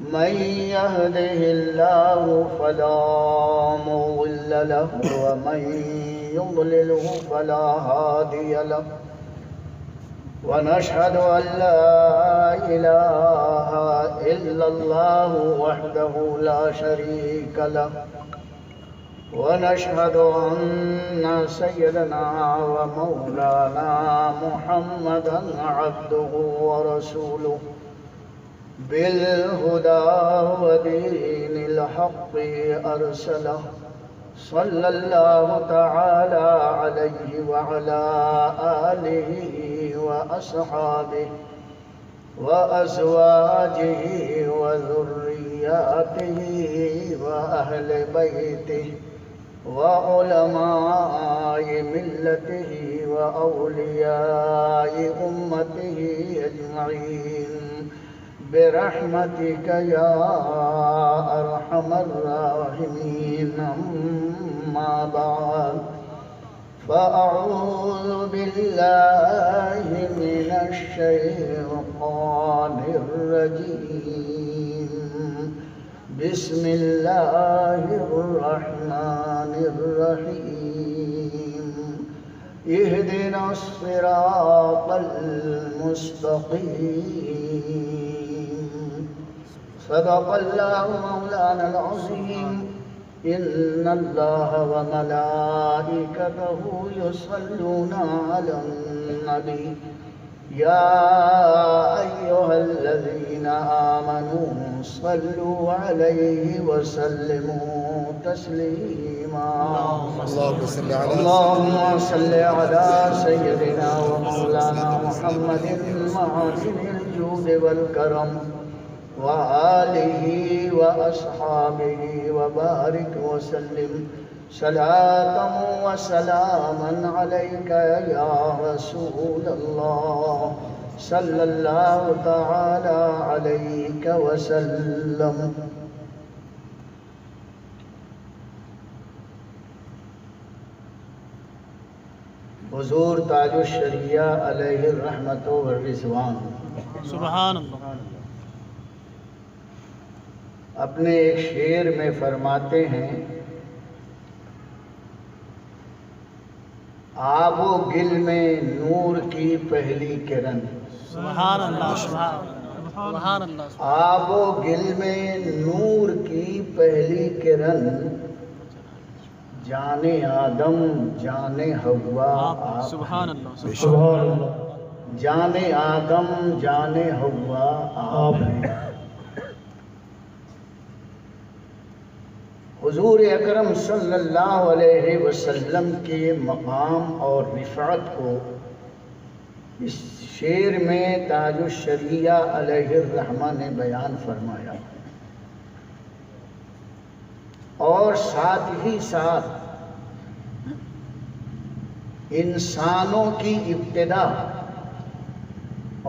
من يهده الله فلا مضل له ومن يضلله فلا هادي له ونشهد أن لا إله إلا الله وحده لا شريك له ونشهد أن سيدنا ومولانا محمدا عبده ورسوله بالهدى ودين الحق أرسله صلى الله تعالى عليه وعلى آله وأصحابه وأزواجه وذرياته وأهل بيته وعلماء ملته وأولياء أمته أجمعين برحمتك يا أرحم الراحمين. أما بعد فأعوذ بالله من الشيطان الرجيم. بسم الله الرحمن الرحيم. اهدنا الصراط المستقيم. صدق الله مولانا العظيم. إن الله وملائكته يصلون على النبي يا أيها الذين آمنوا صلوا عليه وسلموا تسليما. اللهم صل على سيدنا ومولانا محمد معدن الجود والكرم وآله وأصحابه وبارك وسلم صلاة وسلاما عليك يا رسول الله صلى الله تعالى عليك وسلم. حضور تاج الشریعہ علیہ الرحمت والرضوان سبحان اللہ اپنے ایک شعر میں فرماتے ہیں آب و گل میں نور کی پہلی کرن. سبحان اللہ سبحان اللہ. آب و گل میں نور کی پہلی کرن جانے آدم جانے حوا آپ. سبحان اللہ جانے آدم جانے حوا آپ ہیں. حضور اکرم صلی اللہ علیہ وسلم کے مقام اور رفعت کو اس شعر میں تاج الشریعہ علیہ الرحمہ نے بیان فرمایا اور ساتھ ہی ساتھ انسانوں کی ابتدا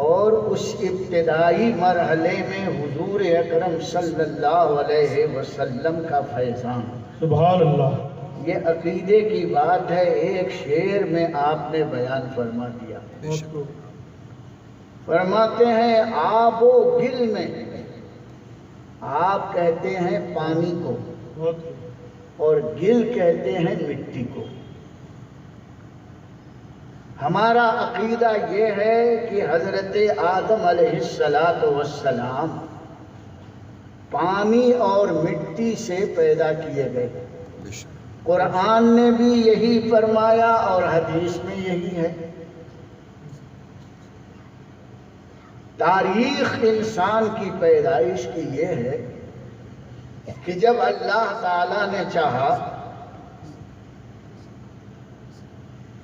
اور اس ابتدائی مرحلے میں حضور اکرم صلی اللہ علیہ وسلم کا فیضان. سبحان اللہ. یہ عقیدے کی بات ہے، ایک شعر میں آپ نے بیان فرما دیا. فرماتے ہیں آب و گل میں، آپ کہتے ہیں پانی کو اور گل کہتے ہیں مٹی کو. ہمارا عقیدہ یہ ہے کہ حضرت آدم علیہ السلام پانی اور مٹی سے پیدا کیے گئے. قرآن نے بھی یہی فرمایا اور حدیث میں یہی ہے. تاریخ انسان کی پیدائش کی یہ ہے کہ جب اللہ تعالیٰ نے چاہا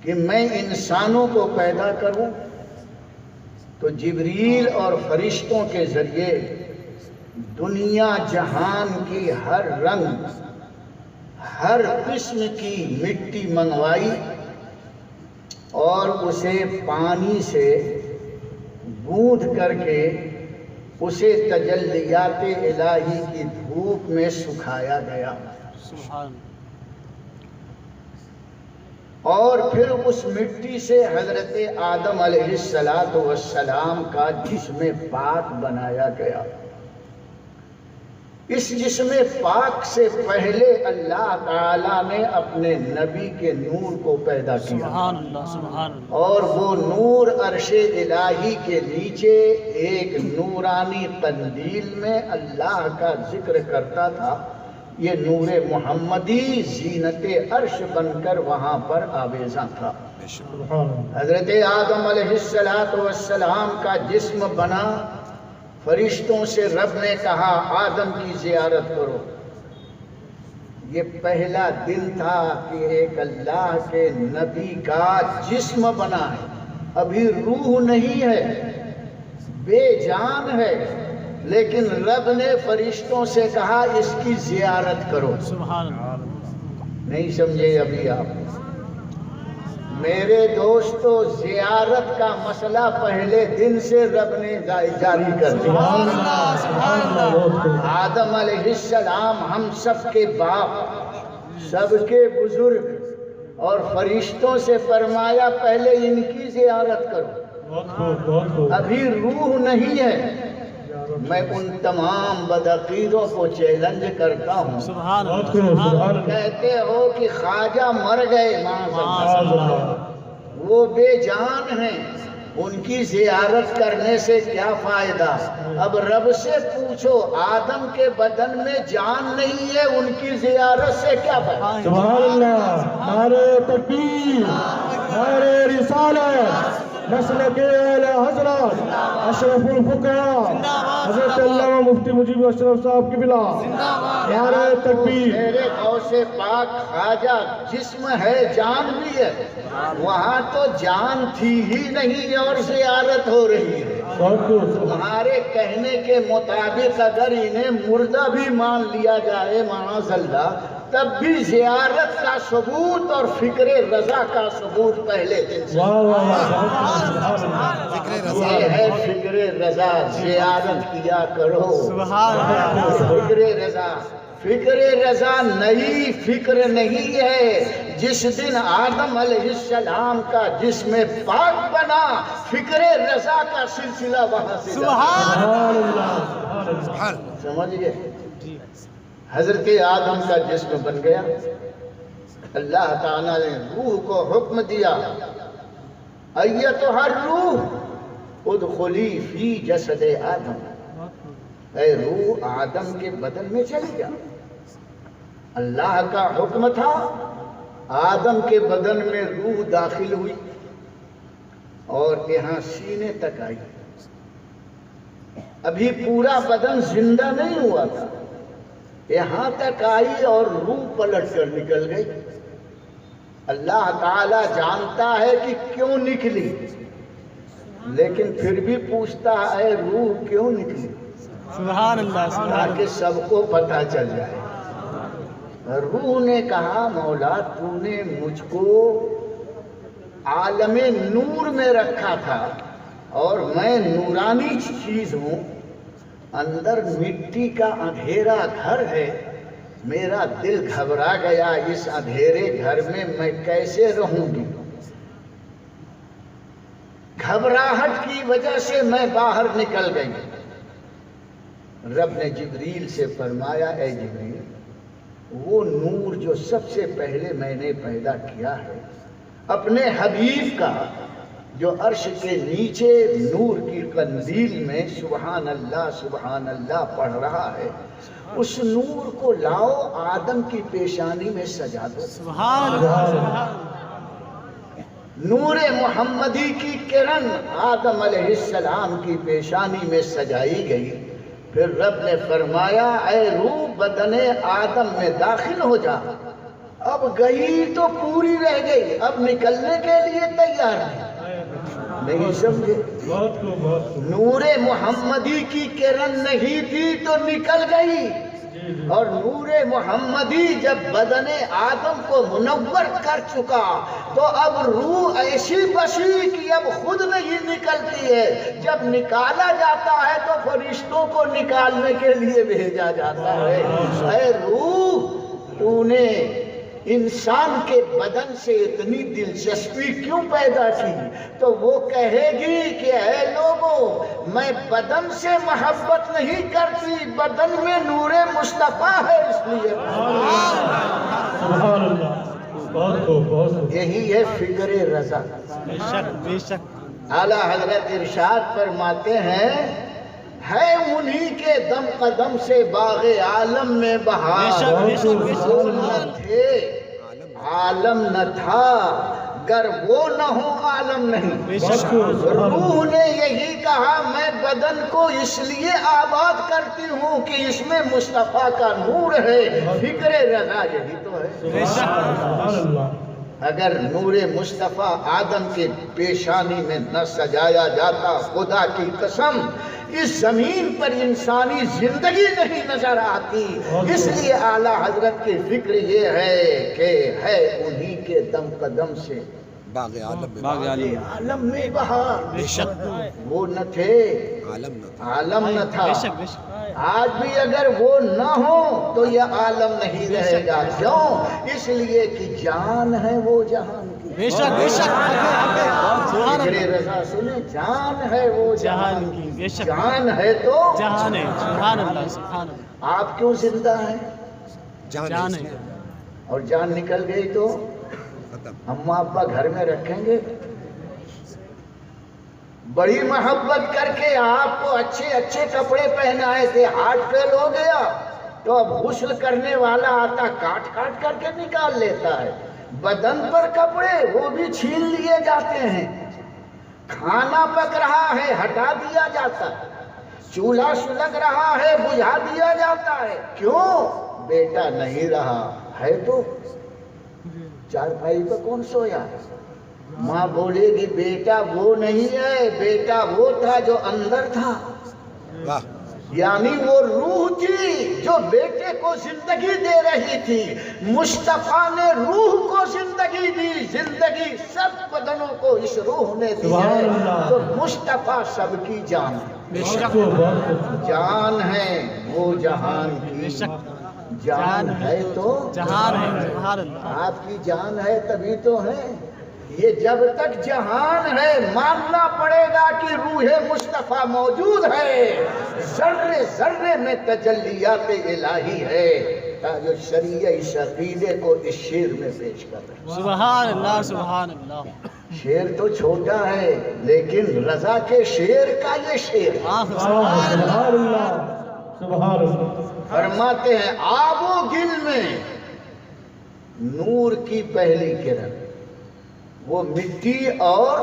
کہ میں انسانوں کو پیدا کروں تو جبریل اور فرشتوں کے ذریعے دنیا جہان کی ہر رنگ ہر قسم کی مٹی منگوائی اور اسے پانی سے گوندھ کر کے اسے تجلیات الہی کی دھوپ میں سکھایا گیا. سبحان. اور پھر اس مٹی سے حضرت آدم علیہ السلام کا جسم پاک بنایا گیا. اس جسم پاک سے پہلے اللہ تعالیٰ نے اپنے نبی کے نور کو پیدا کیا، سبحان اللہ سبحان اللہ. اور وہ نور عرش الہی کے نیچے ایک نورانی قندیل میں اللہ کا ذکر کرتا تھا. یہ نور محمدی زینت عرش بن کر وہاں پر آویزاں تھا. حضرت آدم علیہ السلام کا جسم بنا، فرشتوں سے رب نے کہا آدم کی زیارت کرو. یہ پہلا دن تھا کہ ایک اللہ کے نبی کا جسم بنا ہے، ابھی روح نہیں ہے، بے جان ہے، لیکن رب نے فرشتوں سے کہا اس کی زیارت کرو. سبحان اللہ. نہیں سمجھے ابھی آپ؟ میرے دوستو، زیارت کا مسئلہ پہلے دن سے رب نے جاری کر دیا. آدم علیہ السلام ہم سب کے باپ، سب کے بزرگ، اور فرشتوں سے فرمایا پہلے ان کی زیارت کرو، ابھی روح نہیں ہے. میں ان تمام بدعقیدوں کو چیلنج کرتا ہوں. سبحان اللہ. کہتے ہو کہ خواجہ مر گئے، معاذ اللہ، وہ بے جان ہیں، ان کی زیارت کرنے سے کیا فائدہ؟ اب رب سے پوچھو، آدم کے بدن میں جان نہیں ہے، ان کی زیارت سے کیا فائدہ؟ سبحان اللہ. نعرہ تکبیر، نعرہ رسالت، مسلک اعلی حضرت اشرف الفقراء حضرت علامہ مفتی مجیب اشرف صاحب کی بلا. نعرہ تکبیر. میرے غوث پاک خواجہ جسم ہے، جان بھی ہے، وہاں تو جان تھی ہی نہیں اور زیارت ہو رہی ہے. تمہارے کہنے کے مطابق اگر انہیں مردہ بھی مان لیا جائے معاذ اللہ، تب بھی زیارت کا ثبوت اور فکر رضا کا ثبوت پہلے دن سے. یہ ہے فکر رضا، زیارت کیا کرو. سبحان اللہ. فکر رضا، فکر رضا نئی فکر نہیں ہے. جس دن آدم علیہ السلام کا جسم پاک بنا، فکر رضا کا سلسلہ وہاں سے سبحان سمجھ گئے؟ حضرت آدم کا جسم بن گیا، اللہ تعالیٰ نے روح کو حکم دیا، ایتھا الروح ادخلی فی جسد آدم. اے روح آدم کے بدن میں چلی جا. اللہ کا حکم تھا، آدم کے بدن میں روح داخل ہوئی اور یہاں سینے تک آئی. ابھی پورا بدن زندہ نہیں ہوا تھا، یہاں تک آئی اور روح پلٹ کر نکل گئی. اللہ تعالیٰ جانتا ہے کہ کیوں نکلی، لیکن پھر بھی پوچھتا ہے روح کیوں نکلی، سبحان اللہ. تاکہ سب کو پتہ چل جائے. روح نے کہا مولا تو نے مجھ کو عالم نور میں رکھا تھا اور میں نورانی چیز ہوں، اندر مٹی کا اندھیرا گھر ہے، میرا دل گھبرا گیا، اس اندھیرے گھر میں میں کیسے رہوں گی. گھبراہٹ کی وجہ سے میں باہر نکل گئی. رب نے جبریل سے فرمایا اے جبریل، وہ نور جو سب سے پہلے میں نے پیدا کیا ہے اپنے حبیب کا، جو عرش کے نیچے نور کی قندیل میں سبحان اللہ پڑھ رہا ہے، اس نور کو لاؤ آدم کی پیشانی میں سجا دو. سبحان اللہ. نور محمدی کی کرن آدم علیہ السلام کی پیشانی میں سجائی گئی. پھر رب نے فرمایا اے روح بدن آدم میں داخل ہو جا. اب گئی تو پوری رہ گئی، اب نکلنے کے لیے تیار نہیں سمجھے. نور محمدی کی کرن نہیں تھی تو نکل گئی، اور نور محمدی جب بدن آدم کو منور کر چکا تو اب روح ایسی بسی کہ اب خود نہیں نکلتی ہے. جب نکالا جاتا ہے تو فرشتوں کو نکالنے کے لیے بھیجا جاتا ہے. اے روح تو نے انسان کے بدن سے اتنی دلچسپی کیوں پیدا کی؟ تو وہ کہے گی کہ اے لوگوں، میں بدن سے محبت نہیں کرتی، بدن میں نور مصطفیٰ ہے، اس لیے سبحان اللہ، بہت خوب، بہت خوب۔ یہی ہے فکر رضا۔ بے شک بے شک۔ اعلیٰ حضرت ارشاد فرماتے ہیں، ہے انہی کے دم قدم سے باغ عالم میں بے بہار، شک بے شک بے شک۔ وہ نہ تھے عالم نہ تھا، گر وہ نہ ہو عالم نہیں۔ بے بہت شک۔ خوب، سبحان اللہ۔ روح نے یہی کہا، میں بدن کو اس لیے آباد کرتی ہوں کہ اس میں مصطفیٰ کا نور ہے، فکر رضا یہی تو ہے۔ بے شک۔ سبحان اللہ۔ اگر نور مصطفیٰ آدم کے پیشانی میں نہ سجایا جاتا، خدا کی قسم اس زمین پر انسانی زندگی نہیں نظر آتی۔ اس لیے اعلیٰ حضرت کی فکر یہ ہے کہ ہے انہی کے دم قدم سے باغ عالم میں باغ عالم۔ عالم میں بہار، بے شک وہ نہ تھے عالم نہ تھا۔ عالم نہ تھا۔ بے شک بے شک۔ آج بھی اگر وہ نہ ہو تو یہ عالم نہیں رہے گا۔ کیوں؟ اس لیے کہ جان ہے وہ جہان کی۔ بے شک بے شک۔ سبحان فکر اللہ۔ رضا سنیں، جان ہے وہ جہان جہان کی، بے کی، شک۔ جان ہے تو جہان ہے، سبحان اللہ سبحان اللہ۔ آپ کیوں زندہ ہیں؟ جان ہے۔ اور جان نکل گئی تو ختم۔ اماں ابا گھر میں رکھیں گے؟ بڑی محبت کر کے آپ کو اچھے اچھے کپڑے پہنائے تھے، ہارٹ فیل ہو گیا تو اب غسل کرنے والا آتا کاٹ کاٹ کر کے نکال لیتا ہے۔ بدن پر کپڑے وہ بھی چھین لیے جاتے ہیں، کھانا پک رہا ہے ہٹا دیا جاتا ہے، چولہا سلگ رہا ہے بجھا دیا جاتا ہے۔ کیوں؟ بیٹا نہیں رہا ہے تو چارپائی پہ کون سویا ہے؟ ماں بولے گی بیٹا وہ نہیں ہے، بیٹا وہ تھا جو اندر تھا، واہ، یعنی وہ روح تھی جو بیٹے کو زندگی دے رہی تھی۔ مصطفیٰ نے روح کو زندگی دی، زندگی سب بدنوں کو اس روح نے دی سبحان ہے، اللہ۔ تو مصطفیٰ سب کی جان ہے، بے بہت شک خوب، بہت خوب۔ جان ہے وہ جہان بے کی، شک۔ جان ہے تو جہان ہے، سبحان اللہ۔ آپ کی جان ہے تبھی تو ہے۔ یہ جب تک جہان ہے ماننا پڑے گا کہ روح مصطفیٰ موجود ہے، ذرے ذرے میں تجلیات الہی ہے۔ تاج الشریعہ اس عقیدے کو اس شعر میں پیش کر رہے ہیں۔ سبحان اللہ سبحان اللہ۔ شعر تو چھوٹا ہے لیکن رضا کے شعر کا یہ شعر ہے۔ سبحان اللہ۔ سبحان اللہ، سبحان اللہ۔ فرماتے ہیں آب و گل میں نور کی پہلی کرن، وہ مٹی اور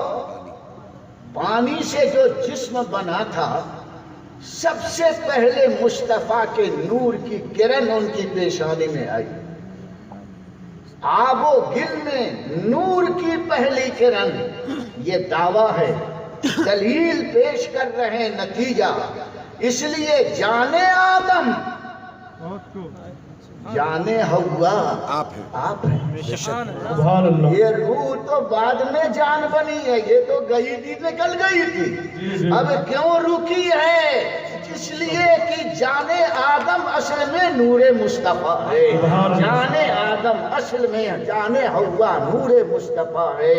پانی سے جو جسم بنا تھا، سب سے پہلے مصطفیٰ کے نور کی کرن ان کی پیشانی میں آئی۔ آب و گل میں نور کی پہلی کرن، یہ دعویٰ ہے، دلیل پیش کر رہے ہیں، نتیجہ۔ اس لیے جانے آدم جانے حوا آپ ہیں۔ آپ ہیں۔ سبحان اللہ۔ یہ روح تو بعد میں جان بنی ہے، یہ تو گئی تھی نکل گئی تھی، اب کیوں رکی ہے؟ اس لیے کہ جانے آدم اصل میں نور مصطفیٰ ہے، جانے آدم اصل میں جانے حوا نور مصطفیٰ ہے۔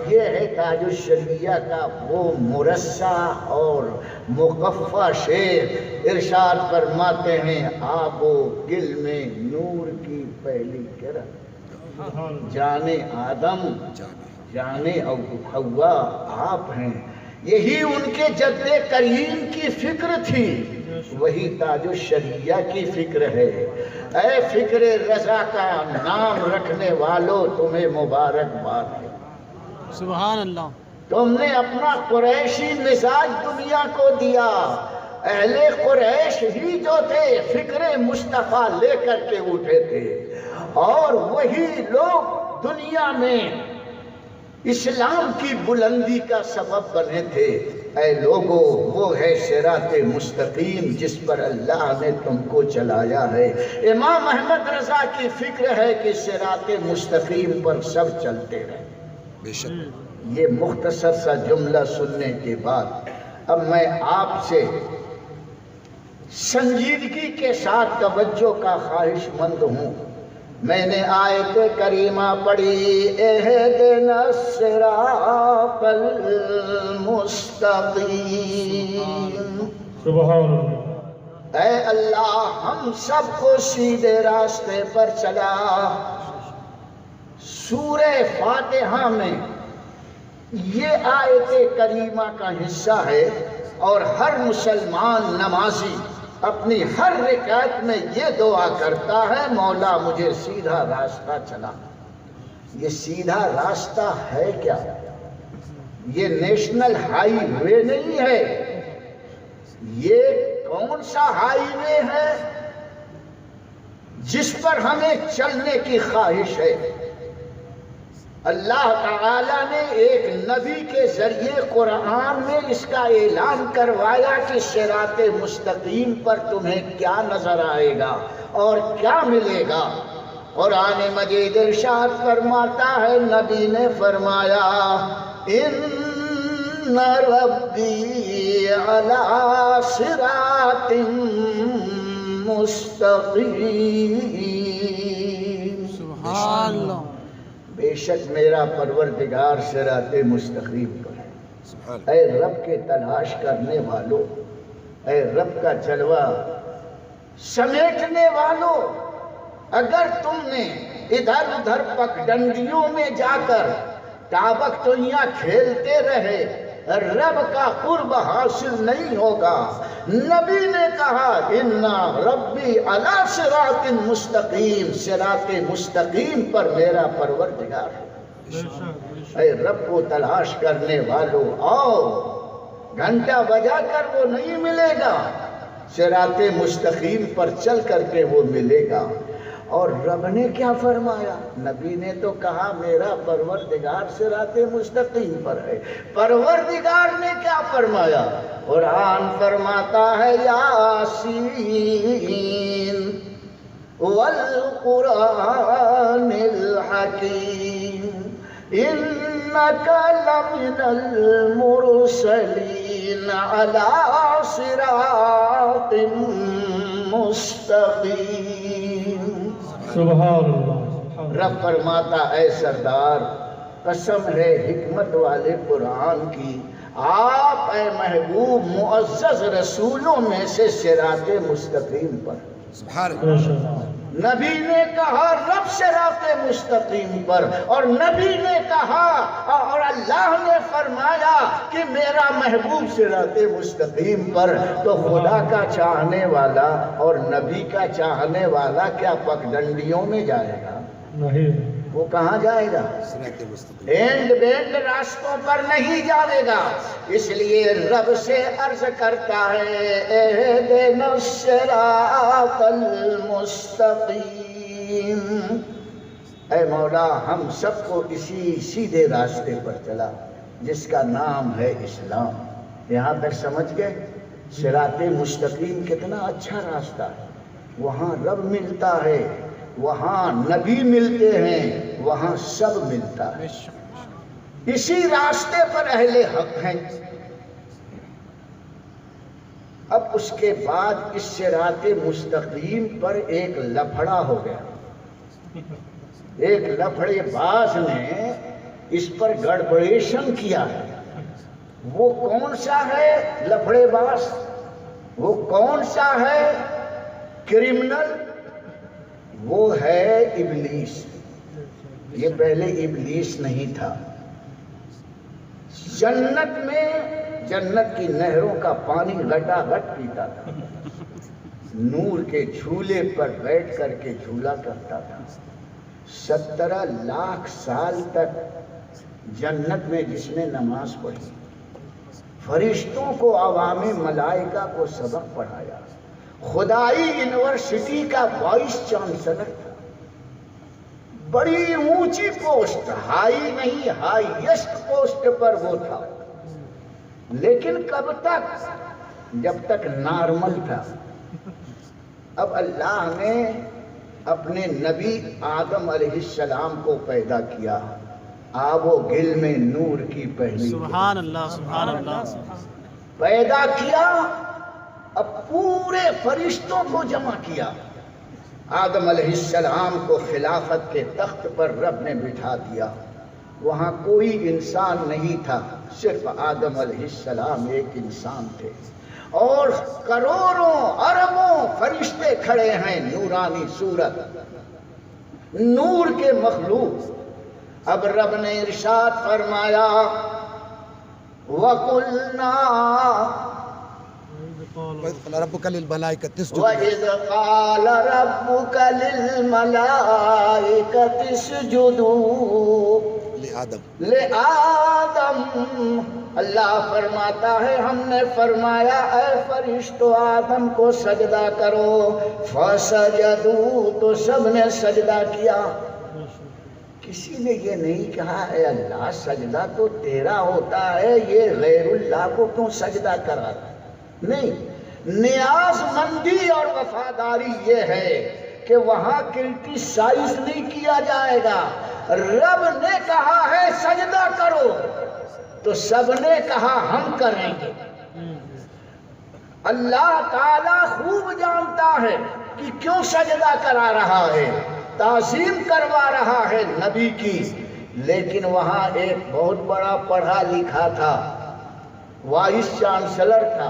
یہ ہے تاج الشریعہ کا وہ مرصع اور مقفع شعر۔ ارشاد فرماتے ہیں آب و گل میں نور کی پہلی کرن، جانے آدم جانے حوا آپ ہیں۔ یہی ان کے جد کریم کی فکر تھی، وہی تاج الشریعہ کی فکر ہے۔ اے فکر رضا کا نام رکھنے والوں، تمہیں مبارکباد ہے۔ سبحان اللہ۔ تم نے اپنا قریشی مزاج دنیا کو دیا۔ اہل قریش ہی جو تھے فکر مصطفیٰ لے کر کے اٹھے تھے، اور وہی لوگ دنیا میں اسلام کی بلندی کا سبب بنے تھے۔ اے لوگو، وہ ہے صراط مستقیم جس پر اللہ نے تم کو چلایا ہے۔ امام احمد رضا کی فکر ہے کہ صراط مستقیم پر سب چلتے رہیں۔ بے شک۔ یہ مختصر سا جملہ سننے کے بعد اب میں آپ سے سنجیدگی کے ساتھ توجہ کا خواہش مند ہوں۔ میں نے آیت کریمہ پڑھی اہدنا الصراط المستقیم، سبحان اللہ، اے اللہ ہم سب کو سیدھے راستے پر چلا۔ سورہ فاتحہ میں یہ آیت کریمہ کا حصہ ہے، اور ہر مسلمان نمازی اپنی ہر رکعت میں یہ دعا کرتا ہے مولا مجھے سیدھا راستہ چلا۔ یہ سیدھا راستہ ہے کیا؟ یہ نیشنل ہائی وے نہیں ہے، یہ کون سا ہائی وے ہے جس پر ہمیں چلنے کی خواہش ہے؟ اللہ تعالیٰ نے ایک نبی کے ذریعے قرآن میں اس کا اعلان کروایا کہ صراط مستقیم پر تمہیں کیا نظر آئے گا اور کیا ملے گا۔ قرآن مجید ارشاد فرماتا ہے، نبی نے فرمایا ان ربی علی صراط مستقیم، سبحان اللہ، بے شک میرا پروردگار صراط مستقیم پر ہے۔ سبحان اے رب کے تلاش کرنے والوں، اے رب کا جلوہ سمیٹنے والوں، اگر تم نے ادھر ادھر پگڈنڈیوں میں جا کر ٹابک ٹوئیاں کھیلتے رہے، رب کا قرب حاصل نہیں ہوگا۔ نبی نے کہا اِنَّ ربی علی صراط مستقیم، صراط مستقیم پر میرا پروردگار ہے۔ اے رب کو تلاش کرنے والوں آؤ، گھنٹہ بجا کر وہ نہیں ملے گا، صراط مستقیم پر چل کر کے وہ ملے گا۔ اور رب نے کیا فرمایا؟ نبی نے تو کہا میرا پروردگار صراط مستقیم پر ہے، پروردگار نے کیا فرمایا؟ قرآن فرماتا ہے یاسین والقرآن الحکیم انک لمن المرسلین علی صراط مستقیم۔ سبحان اللہ، رب فرماتا اے سردار قسم ہے حکمت والے قرآن کی، آپ اے محبوب معزز رسولوں میں سے صراط مستقیم پر۔ سبحان اللہ، نبی نے کہا رب صراط مستقیم پر، اور نبی نے کہا اور اللہ نے فرمایا کہ میرا محبوب صراط مستقیم پر۔ تو خدا کا چاہنے والا اور نبی کا چاہنے والا کیا پگڈنڈیوں میں جائے گا؟ نہیں، وہ کہاں جائے گا؟ صراط مستقیم، اینڈ بینڈ راستوں پر نہیں جائے گا۔ اس لیے رب سے عرض کرتا ہے اہدنا الصراط المستقیم، اے مولا ہم سب کو اسی سیدھے راستے پر چلا جس کا نام ہے اسلام۔ یہاں تک سمجھ گئے؟ صراط مستقیم کتنا اچھا راستہ ہے، وہاں رب ملتا ہے، وہاں نبی ملتے ہیں، وہاں سب ملتا ہے، اسی راستے پر اہل حق ہیں۔ اب اس کے بعد اس صراط مستقیم پر ایک لفڑا ہو گیا، ایک لفڑے باز نے اس پر گڑبڑیشن کیا ہے۔ وہ کون سا ہے لفڑے باز؟ وہ کون سا ہے کرمنل؟ وہ ہے ابلیس۔ یہ پہلے ابلیس نہیں تھا، جنت میں جنت کی نہروں کا پانی گٹا گٹ پیتا تھا، نور کے جھولے پر بیٹھ کر کے جھولا کرتا تھا۔ 17 لاکھ سال تک جنت میں جس نے نماز پڑھی، فرشتوں کو عوام ملائکہ کو سبق پڑھایا، خدائی یونیورسٹی کا وائس چانسلر تھا، بڑی اونچی پوسٹ، ہائی نہیں ہائیسٹ پوسٹ پر وہ تھا، لیکن کب تک؟ جب تک نارمل تھا۔ اب اللہ نے اپنے نبی آدم علیہ السلام کو پیدا کیا، آب و گل میں نور کی پہلی سبحان اللہ، سبحان اللہ، پیدا کیا۔ اب پورے فرشتوں کو جمع کیا، آدم علیہ السلام کو خلافت کے تخت پر رب نے بٹھا دیا. وہاں کوئی انسان نہیں تھا، صرف آدم علیہ السلام ایک انسان تھے، اور کروڑوں اربوں فرشتے کھڑے ہیں، نورانی صورت، نور کے مخلوق. اب رب نے ارشاد فرمایا وَقُلْنَا وَإِذْ قَالَ رَبُّكَ لِلْمَلَائِكَةِ اسْجُدُوا وَإِذْ قَالَ رَبُّكَ لِلْمَلَائِكَةِ اسْجُدُوا لِآدَمَ. اللہ فرماتا ہے ہم نے فرمایا اے فرشتو آدم کو سجدہ کرو. فَسَجَدُوا، تو سب نے سجدہ کیا. کسی نے یہ نہیں کہا اے اللہ سجدہ تو تیرا ہوتا ہے، یہ غیر اللہ کو کیوں سجدہ کرا؟ نہیں، نیاز مندی اور وفاداری یہ ہے کہ وہاں کرٹیسائز نہیں کیا جائے گا. رب نے کہا ہے سجدہ کرو تو سب نے کہا ہم کریں گے. اللہ تعالیٰ خوب جانتا ہے کہ کیوں سجدہ کرا رہا ہے، تعظیم کروا رہا ہے نبی کی. لیکن وہاں ایک بہت بڑا پڑھا لکھا تھا، وائس چانسلر تھا،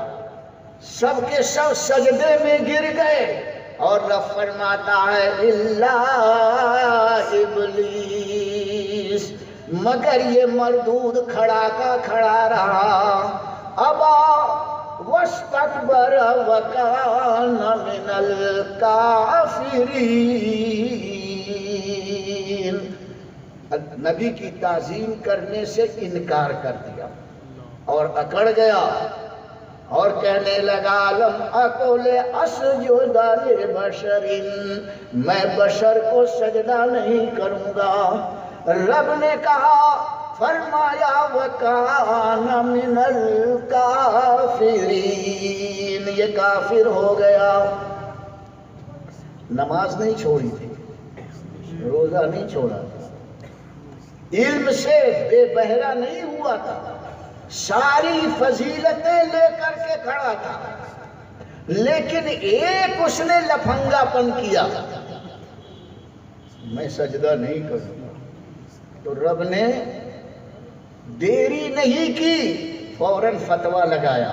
سب کے سب سجدے میں گر گئے. اور رب فرماتا ہے الا ابلیس، مگر یہ مردود کھڑا کا کھڑا رہا. ابا واستکبر وکان من الکافرین، نبی کی تعظیم کرنے سے انکار کر دیا اور اکڑ گیا اور کہنے لگا لم اکن اسجد لبشر، میں بشر کو سجدہ نہیں کروں گا. رب نے کہا فرمایا وَكَانَ مِنَ الْكَافِرِينَ، یہ کافر ہو گیا. نماز نہیں چھوڑی تھی، روزہ نہیں چھوڑا تھا، علم سے بے بہرا نہیں ہوا تھا، ساری فضیلتیں لے کر کے کھڑا تھا. لیکن ایک اس نے لفنگا پن کیا، میں سجدہ نہیں کروں گا. تو رب نے دیری نہیں کی، فوراً فتویٰ لگایا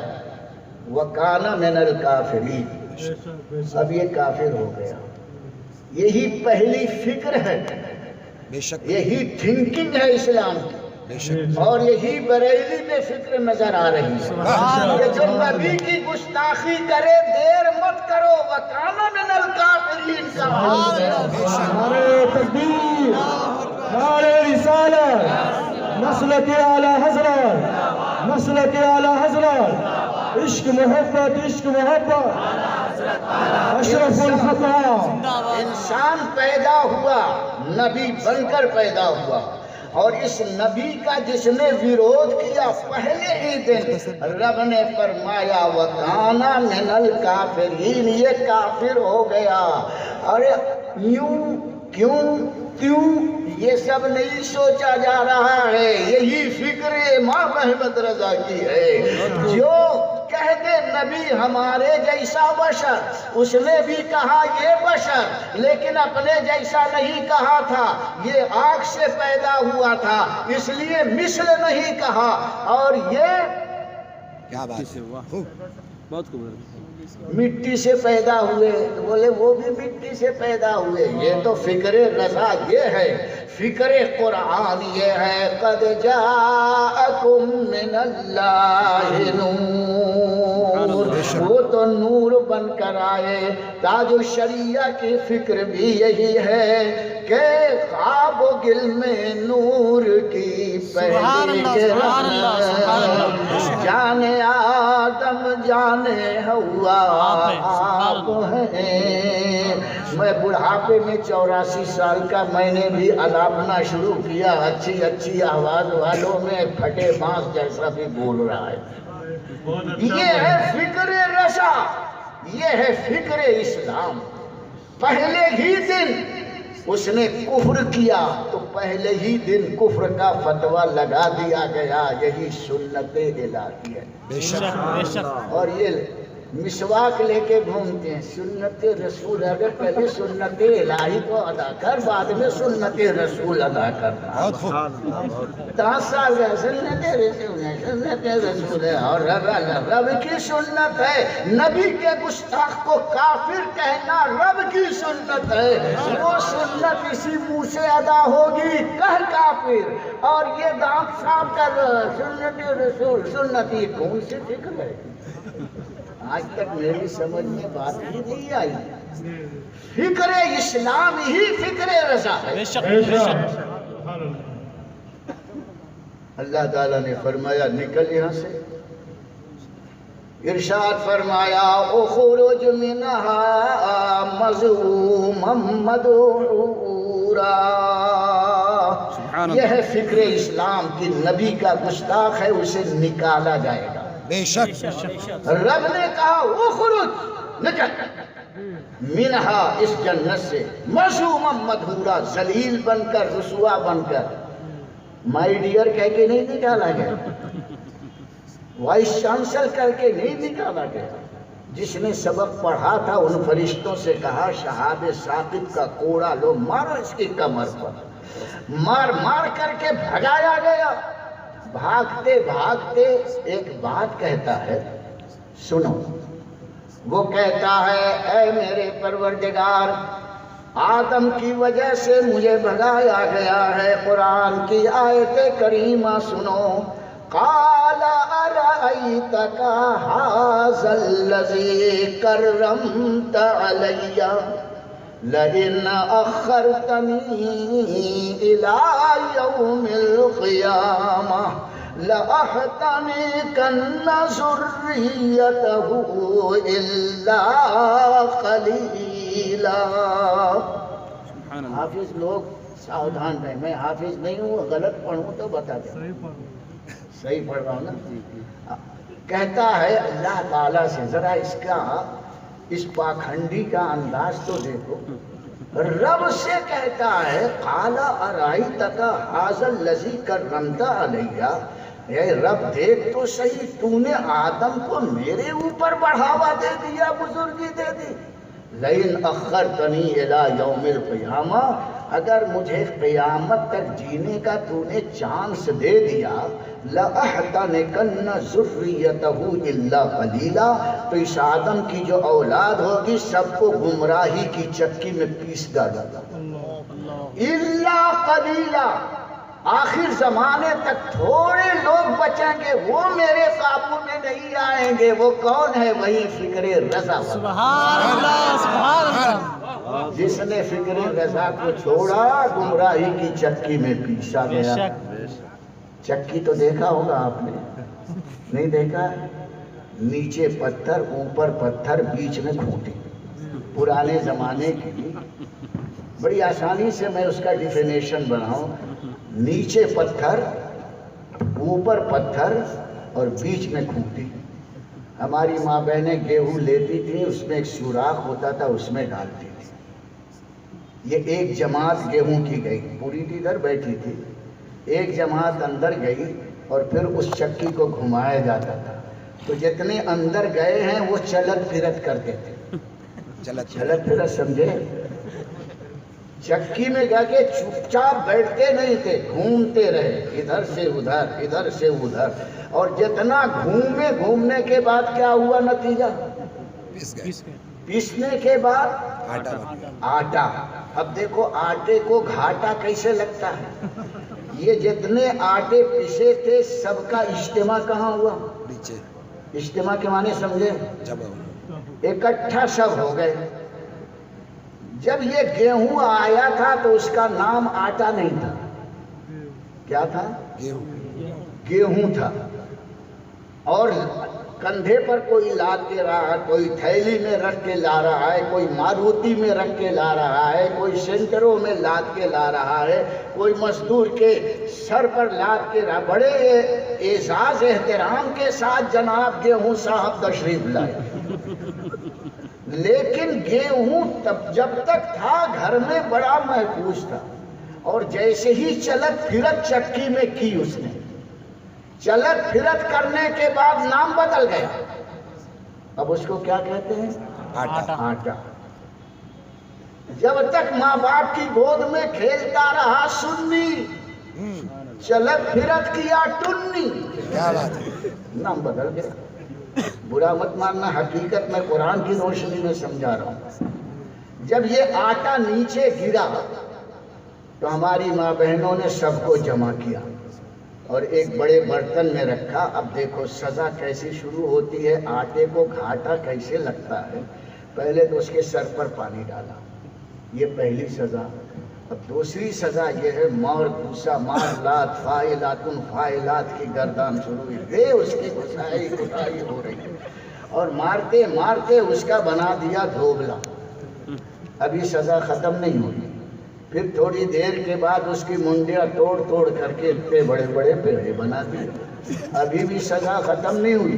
وَكَانَ مِنَ الْكَافِرِينَ، اب یہ کافر ہو گیا. یہی پہلی فکر ہے، بے شک یہی تھنکنگ ہے اسلام کی، بے شک اور یہی بریلی میں فکر نظر آ رہی ہے کہ جو نبی کی گستاخی کرے دیر مت کرو. وَكَانَ مِنَ الْكَافِرِينَ کا نعرہ تکبیر، نعرہ رسالت، مسلک اعلی حضرت، مسلک اعلی حضرت، عشق محبت، عشق محبت، اشرف الفقراء. انسان پیدا ہوا نبی بن کر پیدا ہوا، اور اس نبی کا جس نے ویرودھ کیا پہلے ہی دن رب نے فرمایا وَكَانَ مِنَ الْكَافِرِينَ، یہ کافر ہو گیا. ارے یوں کیوں یہ سب نہیں سوچا جا رہا ہے، یہی فکر امام احمد رضا کی ہے. جو کہہ دے نبی ہمارے جیسا بشر، اس نے بھی کہا یہ بشر، لیکن اپنے جیسا نہیں کہا تھا، یہ آگ سے پیدا ہوا تھا اس لیے مثل نہیں کہا. اور یہ کیا بات ہے، خوب مٹی سے پیدا ہوئے، تو بولے وہ بھی مٹی سے پیدا ہوئے. یہ تو فکر رضا یہ ہے، فکر قرآن یہ ہے قد جاءکم من اللہ نور، وہ تو نور بن کر آئے. تاج الشریعہ کی فکر بھی یہی ہے کہ خواب و گل میں نور کی پہلی کرن، جانے آدم جانے ہوا آپ ہیں. میں بڑھاپے میں 84 سال کا میں نے بھی الاپنا شروع کیا، اچھی اچھی آواز والوں میں پھٹے بانس جیسا بھی بول رہا ہے. یہ ہے فکر رضا، یہ ہے فکر اسلام. پہلے ہی دن اس نے کفر کیا تو پہلے ہی دن کفر کا فتویٰ لگا دیا گیا. یہی سنت الہی ہے. بے شک اور یہ مسواک لے کے گھومتے ہیں. سنت رسول اگر پہلے سنت الہی کو ادا کر بعد میں سنت رسول ادا کرنا. بہت خوب. 10 سال کا سنت رسول ہے اور رب کی سنت ہے. نبی کے گستاخ کو کافر کہنا رب کی سنت ہے. وہ سنت اسی منہ سے ادا ہوگی کہ کافر. اور یہ دانت صاف کر سنت رسول سنت یہ کون سی فکر ہے؟ آج تک میری سمجھ میں بات ہی نہیں آئی. فکر اسلام ہی فکر رضا ہے. بے شک بے شک. اللہ تعالیٰ نے فرمایا نکل یہاں سے. ارشاد فرمایا اخرج منها مذموما مدحورا. یہ ہے فکر اسلام کی نبی کا گستاخ ہے اسے نکالا جائے گا. بے شک. رب نے کہا اخرج نکل منہا اس جنت سے مذموما مدحورا ذلیل بن کر رسوا بن کر. مائی ڈیئر کہہ کے نہیں نکالا گیا. وائس چانسلر کر کے نہیں نکالا گیا. جس نے سبق پڑھا تھا ان فرشتوں سے کہا شہاب ثاقب کا کوڑا لو مارو اس کی کمر پر. مار مار کر کے بھگایا گیا. بھاگتے بھاگتے ایک بات کہتا ہے سنو. وہ کہتا ہے اے میرے پروردگار آدم کی وجہ سے مجھے بھگایا گیا ہے. قرآن کی آیت کریمہ سنو. قال ارأيتك هذا الذي كرمت علي لئن أخرتني إلى يوم القيامة لأحتنكن ذريته إلا قليلا. حافظ لوگ ساودھان رہیں. میں حافظ نہیں ہوں غلط پڑھوں تو بتا دیں. صحیح پڑھ رہا ہوں نا. کہتا ہے اللہ تعالیٰ سے ذرا اس کا اس پاکھنڈی کا انداز تو دیکھو. رب سے کہتا ہے قال ارأیتک ھذا الذی کرمت علی. اے رب دیکھ تو صحیح تو نے آدم کو میرے اوپر بڑھاوا دے دیا بزرگی دے دی. لئن اخرتنی الی یوم القیامہ اگر مجھے قیامت تک جینے کا تو نے چانس دے دیا لَأَحْتَنِكَنَّ ذُرِّيَّتَهُ إِلَّا قَلِيلًا تو اس آدم کی جو اولاد ہوگی سب کو گمراہی کی چکی میں پیس ڈالا گا. إِلَّا قَلِيلًا آخر زمانے تک تھوڑے لوگ بچیں گے وہ میرے قابو میں نہیں آئیں گے. وہ کون ہے؟ وہی فکر رضا. سبحان اللہ سبحان اللہ. جس نے فکر رضا کو چھوڑا گمراہی کی چکی میں پیسا بے گیا. شک. چکی تو دیکھا ہوگا آپ نے نہیں دیکھا؟ نیچے پتھر اوپر پتھر بیچ میں کھوٹی. پرانے زمانے کی بڑی آسانی سے میں اس کا ڈیفینیشن بناؤں. نیچے پتھر اوپر پتھر اور بیچ میں کھوٹی. ہماری ماں بہنیں گیہوں لیتی تھیں اس میں ایک سوراخ ہوتا تھا اس میں ڈالتی تھی. یہ ایک جماعت گیہوں کی گئی پوری ادھر بیٹھی تھی. ایک جماعت اندر گئی اور پھر اس چکی کو گھمایا جاتا تھا. تو جتنے اندر گئے ہیں وہ چلت پھرت کرتے تھے. چلت پھرت سمجھے؟ چکی میں جا کے چپ چاپ بیٹھتے نہیں تھے گھومتے رہے ادھر سے ادھر ادھر سے ادھر. اور جتنا گھومنے کے بعد کیا ہوا نتیجہ؟ پیسنے کے بعد آٹا. اب دیکھو آٹے کو گھاٹا کیسے لگتا ہے. یہ جتنے آٹے پیسے تھے سب کا اجتماع کہاں ہوا؟ اجتماع کے معنی سمجھے؟ اکٹھا سب ہو گئے. جب یہ گیہوں آیا تھا تو اس کا نام آٹا نہیں تھا. کیا تھا؟ گیہوں تھا. اور کندھے پر کوئی لاد کے رہا ہے, کوئی تھیلی میں رکھ کے لا رہا ہے, کوئی ماروتی میں رکھ کے لا رہا ہے, کوئی سینٹروں میں لاد کے لا رہا ہے, کوئی مزدور کے سر پر لاد کے رہا. بڑے اعزاز احترام کے ساتھ جناب گیہوں صاحب تشریف لائے. لیکن گیہوں جب تک تھا گھر میں بڑا محفوظ تھا. اور جیسے ہی چلت پھرت چکی میں کی اس نے, چلت پھرت کرنے کے بعد نام بدل گیا. اب اس کو کیا کہتے ہیں؟ آٹا آٹا۔ جب تک ماں باپ کی گود میں کھیلتا رہا سنی، چلت پھرت کیا ٹنی، کیا بات ہے، نام بدل گیا۔ برا مت ماننا، حقیقت میں قرآن کی روشنی میں سمجھا رہا ہوں۔ جب یہ آٹا نیچے گرا تو ہماری ماں بہنوں نے سب کو جمع کیا اور ایک بڑے برتن میں رکھا۔ اب دیکھو سزا کیسی شروع ہوتی ہے، آٹے کو گھاٹا کیسے لگتا ہے۔ پہلے تو اس کے سر پر پانی ڈالا، یہ پہلی سزا۔ اب دوسری سزا یہ ہے مار گھوسا، مار لات، فائلاتن فائلات کی گردان شروع ہوئی، اس کی گھسائی گھسائی ہو رہی، اور مارتے مارتے اس کا بنا دیا دھوبلا۔ ابھی سزا ختم نہیں ہوئی، پھر تھوڑی دیر کے بعد اس کی منڈیاں توڑ توڑ کر کے اتنے بڑے بڑے پیڑے بنا دیے۔ ابھی بھی سزا ختم نہیں ہوئی،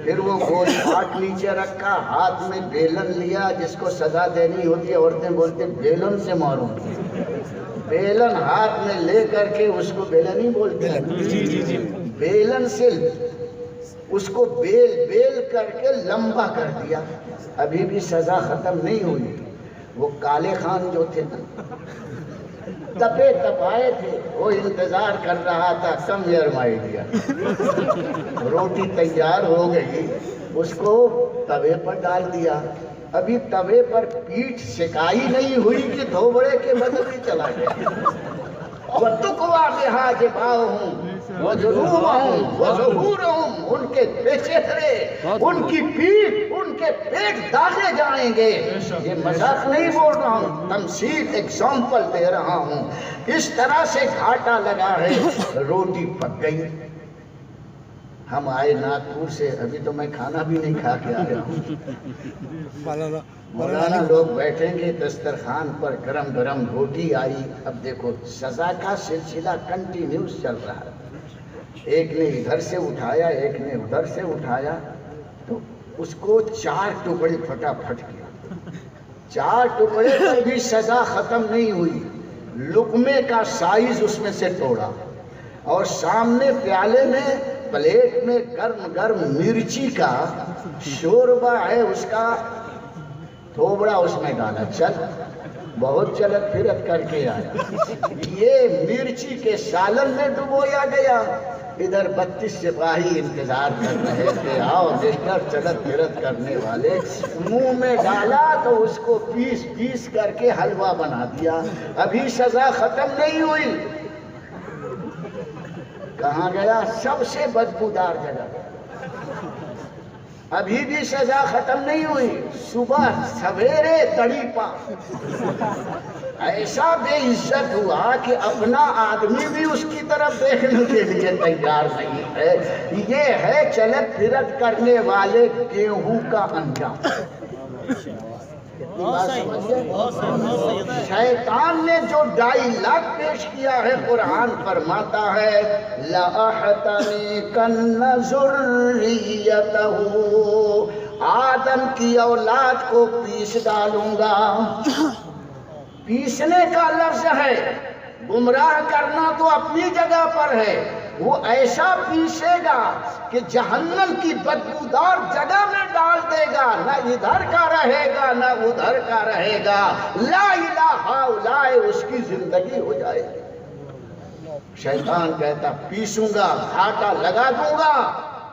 پھر وہ گول ہاتھ نیچے رکھا، ہاتھ میں بیلن لیا، جس کو سزا دینی ہوتی ہے عورتیں بولتے بیلن سے ماروں، بیلن ہاتھ میں لے کر کے، اس کو بیلن ہی بولتے ہیں، بیلن سے اس کو بیل بیل کر کے لمبا کر دیا۔ ابھی بھی سزا ختم نہیں ہوئی۔ وہ کالے خان جو تھے نا، تپے تپائے تھے، وہ انتظار کر رہا تھا، کم یرمائی دیا، روٹی تیار ہو گئی، اس کو توے پر ڈال دیا۔ ابھی توے پر پیٹھ سکائی نہیں ہوئی کہ دھوبڑے کے بدلے چلا گیا۔ وَتُقْوَى بِهَا جِبَاهُهُمْ وَجُنُوبُهُمْ وَظُهُورُهُمْ، ان کے چہرے، ان کی پیٹھ، ان کے پیٹ داغے جائیں گے۔ یہ مذاق نہیں بول رہا ہوں، تمثیل ایگزامپل دے رہا ہوں۔ اس طرح سے گھاٹا لگا ہے، روٹی پک گئی۔ ہم آئے ناگپور سے، ابھی تو میں کھانا بھی نہیں کھا کے آیا ہوں۔ مولانا لوگ بیٹھیں گے دسترخوان پر، گرم گرم روٹی آئی۔ اب دیکھو سزا کا سلسلہ کنٹینیوس چل رہا ہے، ایک نے ادھر سے اٹھایا، ایک نے ادھر سے اٹھایا، تو اس کو 4 ٹکڑے پھٹافٹ کیا۔ 4 ٹکڑے پر بھی سزا ختم نہیں ہوئی، لقمے کا سائز اس میں سے توڑا، اور سامنے پیالے میں، پلیٹ میں گرم گرم مرچی کا شوربہ ہے، اس کا تھوبڑا اس میں ڈالا۔ چل بہت چلت پھرت کر کے آیا، یہ مرچی کے سالن میں ڈبویا گیا۔ ادھر 32 سپاہی انتظار کر رہے تھے، آؤ مسٹر چلت پھرت کرنے والے۔ منہ میں ڈالا تو اس کو پیس پیس کر کے حلوہ بنا دیا۔ ابھی سزا ختم نہیں ہوئی، کہاں گیا؟ سب سے بدبودار جگہ۔ ابھی بھی سزا ختم نہیں ہوئی، صبح سویرے تڑی پا، ایسا بے عزت ہوا کہ اپنا آدمی بھی اس کی طرف دیکھنے کے لیے تیار نہیں ہے۔ یہ ہے چلت پھرت کرنے والے گیہوں کا انجام۔ شیطان نے جو ڈائیلاگ پیش کیا ہے، قرآن فرماتا ہے لَأَحْتَنِكَنَّ ذُرِّيَّتَهُ، آدم کی اولاد کو پیس ڈالوں گا۔ پیسنے کا لفظ ہے، گمراہ کرنا تو اپنی جگہ پر ہے، وہ ایسا پیسے گا کہ جہنم کی بدبودار جگہ میں ڈال دے گا، نہ ادھر کا رہے گا نہ ادھر کا رہے گا، لا الہ الا اس کی زندگی ہو جائے گی۔ شیطان کہتا پیسوں گا، گھاٹا لگا دوں گا،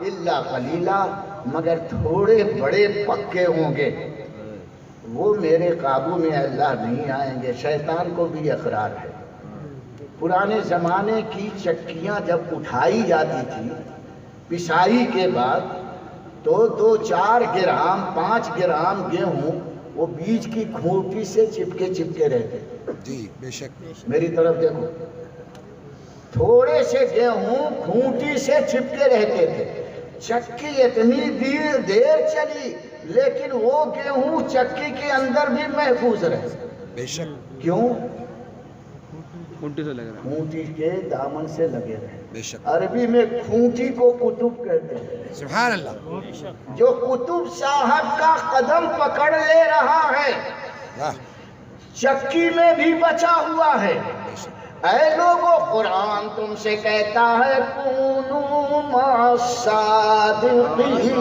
الا قلیلا، مگر تھوڑے بڑے پکے ہوں گے، وہ میرے قابو میں اللہ نہیں آئیں گے۔ شیطان کو بھی اقرار ہے۔ پرانے زمانے کی چکیاں جب اٹھائی جاتی تھی پسائی کے بعد، تو 2-4 گرام 5 گرام گیہوں وہ بیج کی کھوٹی سے چپکے رہتے۔ جی بے شک، میری طرف دیکھو، تھوڑے سے گیہوں کھوٹی سے چپکے رہتے تھے۔ چکی اتنی دیر چلی، لیکن وہ گیہوں چکی کے اندر بھی محفوظ رہے۔ بے شک، کیوں؟ کھونٹی کے دامن سے لگے رہے۔ بے شک، عربی میں کھونٹی کو کتب کہتے ہیں۔ سبحان اللہ، جو کتب صاحب کا قدم پکڑ لے رہا ہے، واہ، چکی میں بھی بچا ہوا ہے۔ اے لوگو قرآن تم سے کہتا ہے کونو مع الصادقین،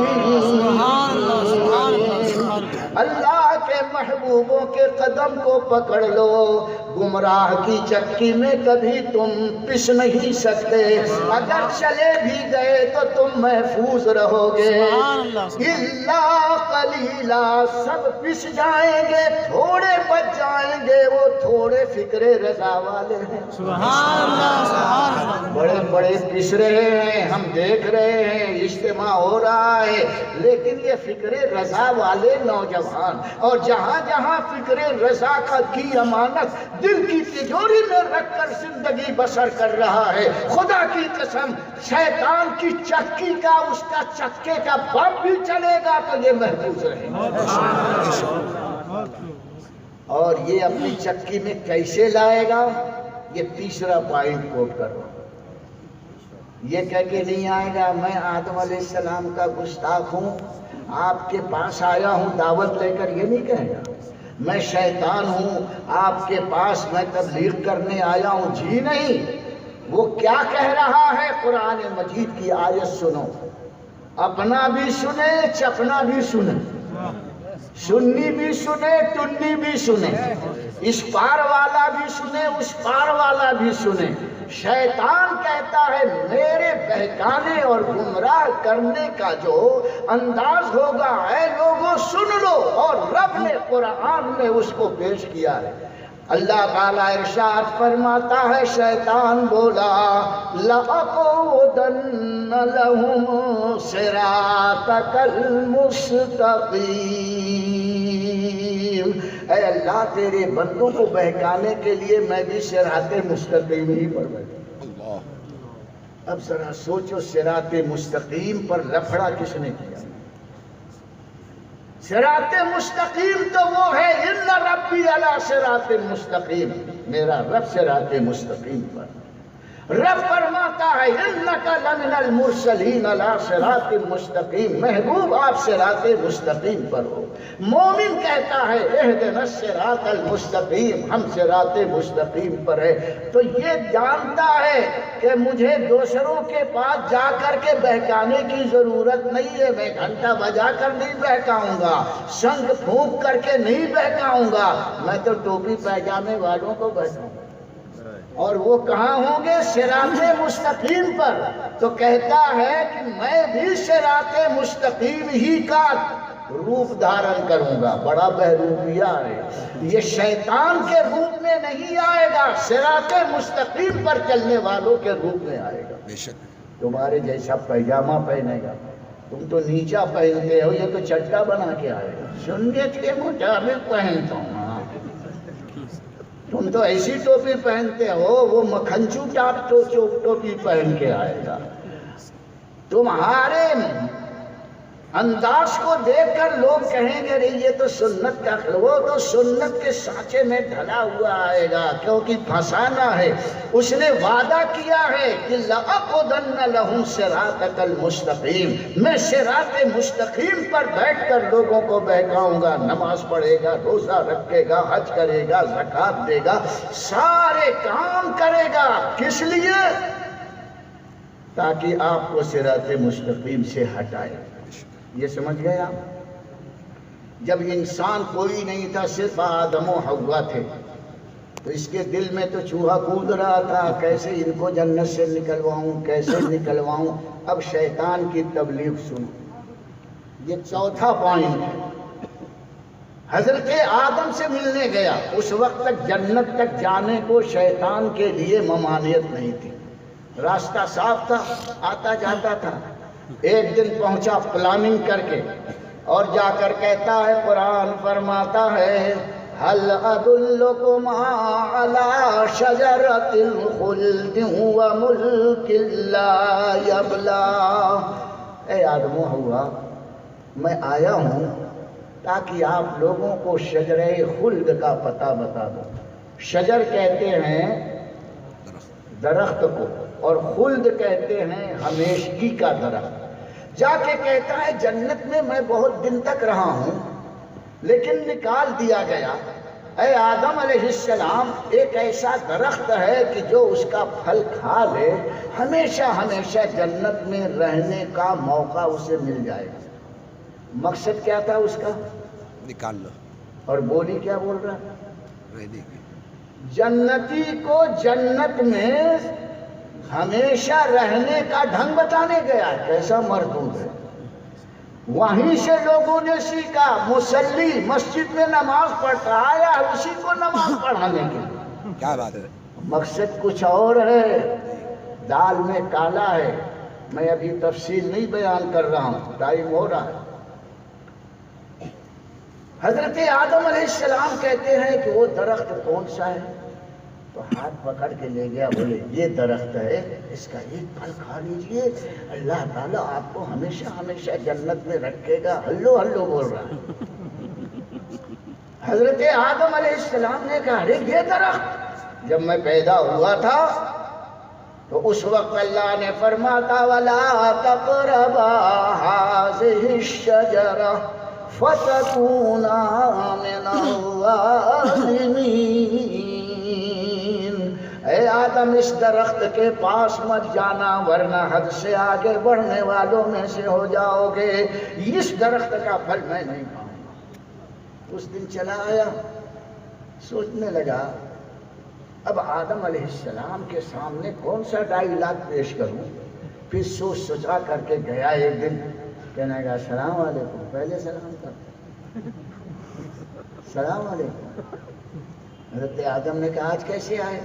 اللہ کے محبوبوں کے قدم کو پکڑ لو، گمراہ کی چکی میں کبھی تم پس نہیں سکتے، اگر چلے بھی گئے تو تم محفوظ رہو گے، الا قلیلا، سب پس جائیں گے، تھوڑے بچ جائیں گے، وہ تھوڑے فکر رضا والے ہیں۔ سبحان اللہ سبحان اللہ۔ بڑے بڑے پس رہے ہیں، ہم دیکھ رہے ہیں، اجتماع ہو رہا ہے، لیکن یہ فکر رضا والے نوجوان، اور جہاں جہاں فکر رضا کی امانت دل کی تجوری میں رکھ کر زندگی بسر کر رہا ہے، خدا کی قسم شیطان کی چکی کا، اس کا چکے کا بم بھی چلے گا تو یہ محفوظ رہے گا۔ اور یہ اپنی چکی میں کیسے لائے گا؟ یہ تیسرا پوائنٹ کوٹ کر رہا ہوں۔ یہ کہہ کے نہیں آئے گا میں آدم علیہ السلام کا گستاخ ہوں، آپ کے پاس آیا ہوں دعوت لے کر، یہ نہیں کہے گا میں شیطان ہوں آپ کے پاس میں تبلیغ کرنے آیا ہوں، جی نہیں۔ وہ کیا کہہ رہا ہے؟ قرآن مجید کی آیت سنو، اپنا بھی سنے چپنا بھی سنے، سنی بھی سنے ٹنی بھی سنے، اس پار والا بھی سنے اس پار والا بھی سنے۔ شیطان کہتا ہے میرے بہکانے اور گمراہ کرنے کا جو انداز ہوگا، اے لوگوں سن لو، اور رب نے قرآن میں اس کو پیش کیا ہے۔ اللہ تعالیٰ ارشاد فرماتا ہے، شیطان بولا لَأَقْعُدَنَّ لَهُمْ صِرَاطَكَ الْمُسْتَقِيمِ، اے اللہ تیرے بندوں کو بہکانے کے لیے میں بھی صراط مستقیم ہی پر بیٹھا۔ اب ذرا سوچو، صراط مستقیم پر لفڑا کس نے کیا؟ صراط مستقیم تو وہ ہے ان ربی علی صراط مستقیم، میرا رب صراط مستقیم پر۔ رب فرماتا ہے انک لمن المرسلین علی صراط مستقیم، محبوب آپ صراط مستقیم پر ہو۔ مومن کہتا ہے اہدنا الصراط المستقیم، ہم صراط مستقیم پر ہے، تو یہ جانتا ہے کہ مجھے دوسروں کے پاس جا کر کے بہکانے کی ضرورت نہیں ہے، میں گھنٹہ بجا کر نہیں بہکاؤں گا، شنگ پھونک کر کے نہیں بہکاؤں گا، میں تو ٹوپی پیجامے والوں کو بہکاؤں گا، اور وہ کہاں ہوں گے؟ صراط مستقیم پر۔ تو کہتا ہے کہ میں بھی صراط مستقیم ہی کا روپ دھارن کروں گا، بڑا بہروپیہ ہے، یہ شیطان کے روپ میں نہیں آئے گا، صراط مستقیم پر چلنے والوں کے روپ میں آئے گا۔ بے شک تمہارے جیسا پیجامہ پہنے گا، تم تو نیچا پہنتے ہو، یہ تو چڈا بنا کے آئے گا، سنت کے مطابق پہنتا ہوں، تم تو ایسی ٹوپی پہنتے ہو، وہ مکھنچو ٹاپ ٹوپی پہن کے آئے گا۔ تمہارے انداز کو دیکھ کر لوگ کہیں گے رہی یہ تو سنت کا، وہ تو سنت کے سانچے میں ڈھلا ہوا آئے گا، کیونکہ پھنسانا ہے۔ اس نے وعدہ کیا ہے کہ لَأَقْعُدَنَّ لَهُمْ صِرَاطَكَ الْمُسْتَقِيمِ، میں صراط مستقیم پر بیٹھ کر لوگوں کو بہکاؤں گا، نماز پڑھے گا، روزہ رکھے گا، حج کرے گا، زکوٰۃ دے گا، سارے کام کرے گا، کس لیے؟ تاکہ آپ کو صراط مستقیم سے ہٹائے۔ یہ سمجھ گئے آپ؟ جب انسان کوئی نہیں تھا، صرف آدم و حوا تھے، تو اس کے دل میں تو چوہا کود رہا تھا، کیسے ان کو جنت سے نکلواؤں، کیسے نکلواؤں۔ اب شیطان کی تبلیغ سنو، یہ چوتھا پوائنٹ ہے۔ حضرت آدم سے ملنے گیا، اس وقت تک جنت تک جانے کو شیطان کے لیے ممانعت نہیں تھی، راستہ صاف تھا، آتا جاتا تھا۔ ایک دن پہنچا پلاننگ کر کے، اور جا کر کہتا ہے، قرآن فرماتا ہے هل ادلکم علی شجرۃ الخلد وملک لا یبلی، اے آدم و حوا میں آیا ہوں تاکہ آپ لوگوں کو شجرہ خلد کا پتہ بتا دوں۔ شجر کہتے ہیں درخت کو، اور خلد کہتے ہیں ہمیشگی کا درخت۔ جا کے کہتا ہے جنت میں میں بہت دن تک رہا ہوں، لیکن نکال دیا گیا، اے آدم علیہ السلام ایک ایسا درخت ہے کہ جو اس کا پھل کھا لے ہمیشہ ہمیشہ جنت میں رہنے کا موقع اسے مل جائے گا. مقصد کیا تھا اس کا؟ نکال لو اور بولی کیا بول رہا؟ رہنے کی. جنتی کو جنت میں ہمیشہ رہنے کا ڈھنگ بتانے گیا. کیسا مردود ہے. وہیں سے لوگوں نے سیکھا. مصلی مسجد میں نماز پڑھتا آیا اسی کو نماز پڑھانے کے لیے. کیا بات ہے. مقصد کچھ اور ہے. دال میں کالا ہے. میں ابھی تفصیل نہیں بیان کر رہا ہوں, ٹائم ہو رہا ہے. حضرت آدم علیہ السلام کہتے ہیں کہ وہ درخت کون سا ہے؟ تو ہاتھ پکڑ کے لے گیا, بولے یہ درخت ہے, اس کا ایک پھل کھا لیجئے, اللہ تعالیٰ آپ کو ہمیشہ ہمیشہ جنت میں رکھے گا. ہلو ہلو بول رہا ہے. حضرت آدم علیہ السلام نے کہا ارے یہ درخت جب میں پیدا ہوا تھا تو اس وقت اللہ نے فرماتا وَلَا تَقْرَبَا هَٰذِهِ الشَّجَرَةَ فَتَكُونَا مِنَ الظَّالِمِينَ. اے آدم اس درخت کے پاس مت جانا ورنہ حد سے آگے بڑھنے والوں میں سے ہو جاؤ گے. اس درخت کا پھل میں نہیں کھاؤں گا. اس دن چلا آیا, سوچنے لگا اب آدم علیہ السلام کے سامنے کون سا ڈائیلاگ پیش کروں. پھر سوچا کر کے گیا. ایک دن کہنے لگا السلام علیکم. پہلے سلام کر السلام علیکم. حضرت آدم نے کہا آج کیسے آئے؟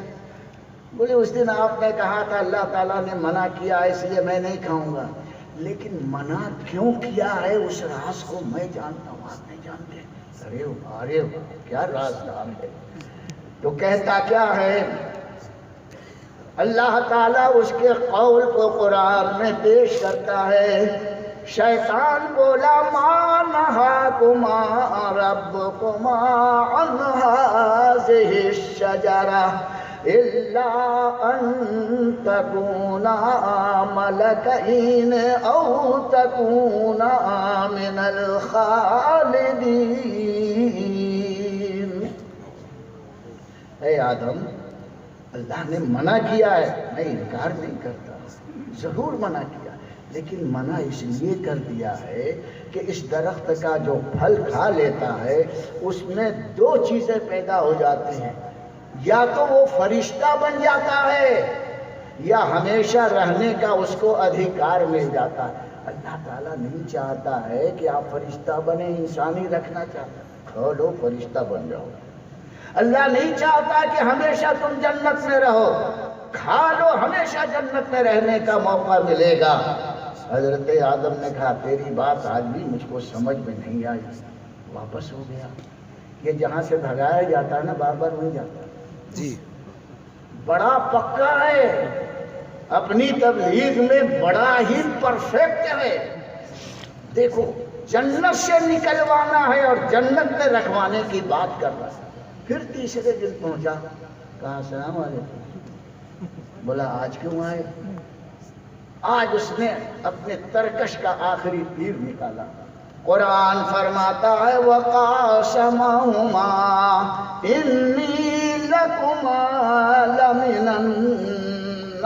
بولے اس دن آپ نے کہا تھا اللہ تعالیٰ نے منع کیا اس لیے میں نہیں کھاؤں گا. لیکن منع کیوں کیا ہے اس راز کو میں جانتا ہوں, آپ نہیں جانتے. ارے کیا رازدار ہے. تو کہتا کیا ہے اللہ تعالیٰ اس کے قول کو قرآن میں پیش کرتا ہے. شیطان بولا ما نہاکما ربکما عن هذه الشجرة الا ان تکونا ملکین او تکونا من الخالدین. اے آدم اللہ نے منع کیا ہے, میں انکار نہیں کرتا, ضرور منع کیا, لیکن منع اس لیے کر دیا ہے کہ اس درخت کا جو پھل کھا لیتا ہے اس میں دو چیزیں پیدا ہو جاتی ہیں. یا تو وہ فرشتہ بن جاتا ہے یا ہمیشہ رہنے کا اس کو ادھیکار مل جاتا ہے. اللہ تعالیٰ نہیں چاہتا ہے کہ آپ فرشتہ بنے, انسانی رکھنا چاہتا ہے. کھولو فرشتہ بن جاؤ. اللہ نہیں چاہتا کہ ہمیشہ تم جنت میں رہو, کھا لو ہمیشہ جنت میں رہنے کا موقع ملے گا. حضرت آدم نے کہا تیری بات آج بھی مجھ کو سمجھ میں نہیں آئی. واپس ہو گیا. یہ جہاں سے بھگایا جاتا ہے نا بار بار نہیں جاتا. جی بڑا پکا ہے, اپنی تبلیغ میں بڑا ہی پرفیکٹ ہے. دیکھو جنت سے نکلوانا ہے اور جنت میں رکھوانے کی بات کر رہا ہے. پھر تیسرے دن پہنچا, کہا السلام علیکم. بولا آج کیوں آئے؟ آج اس نے اپنے ترکش کا آخری تیر نکالا. قرآن فرماتا ہے وَقَاسَمَهُمَا إِنِّي لَكُمَا لَمِنَ النَّاصِحِينَ.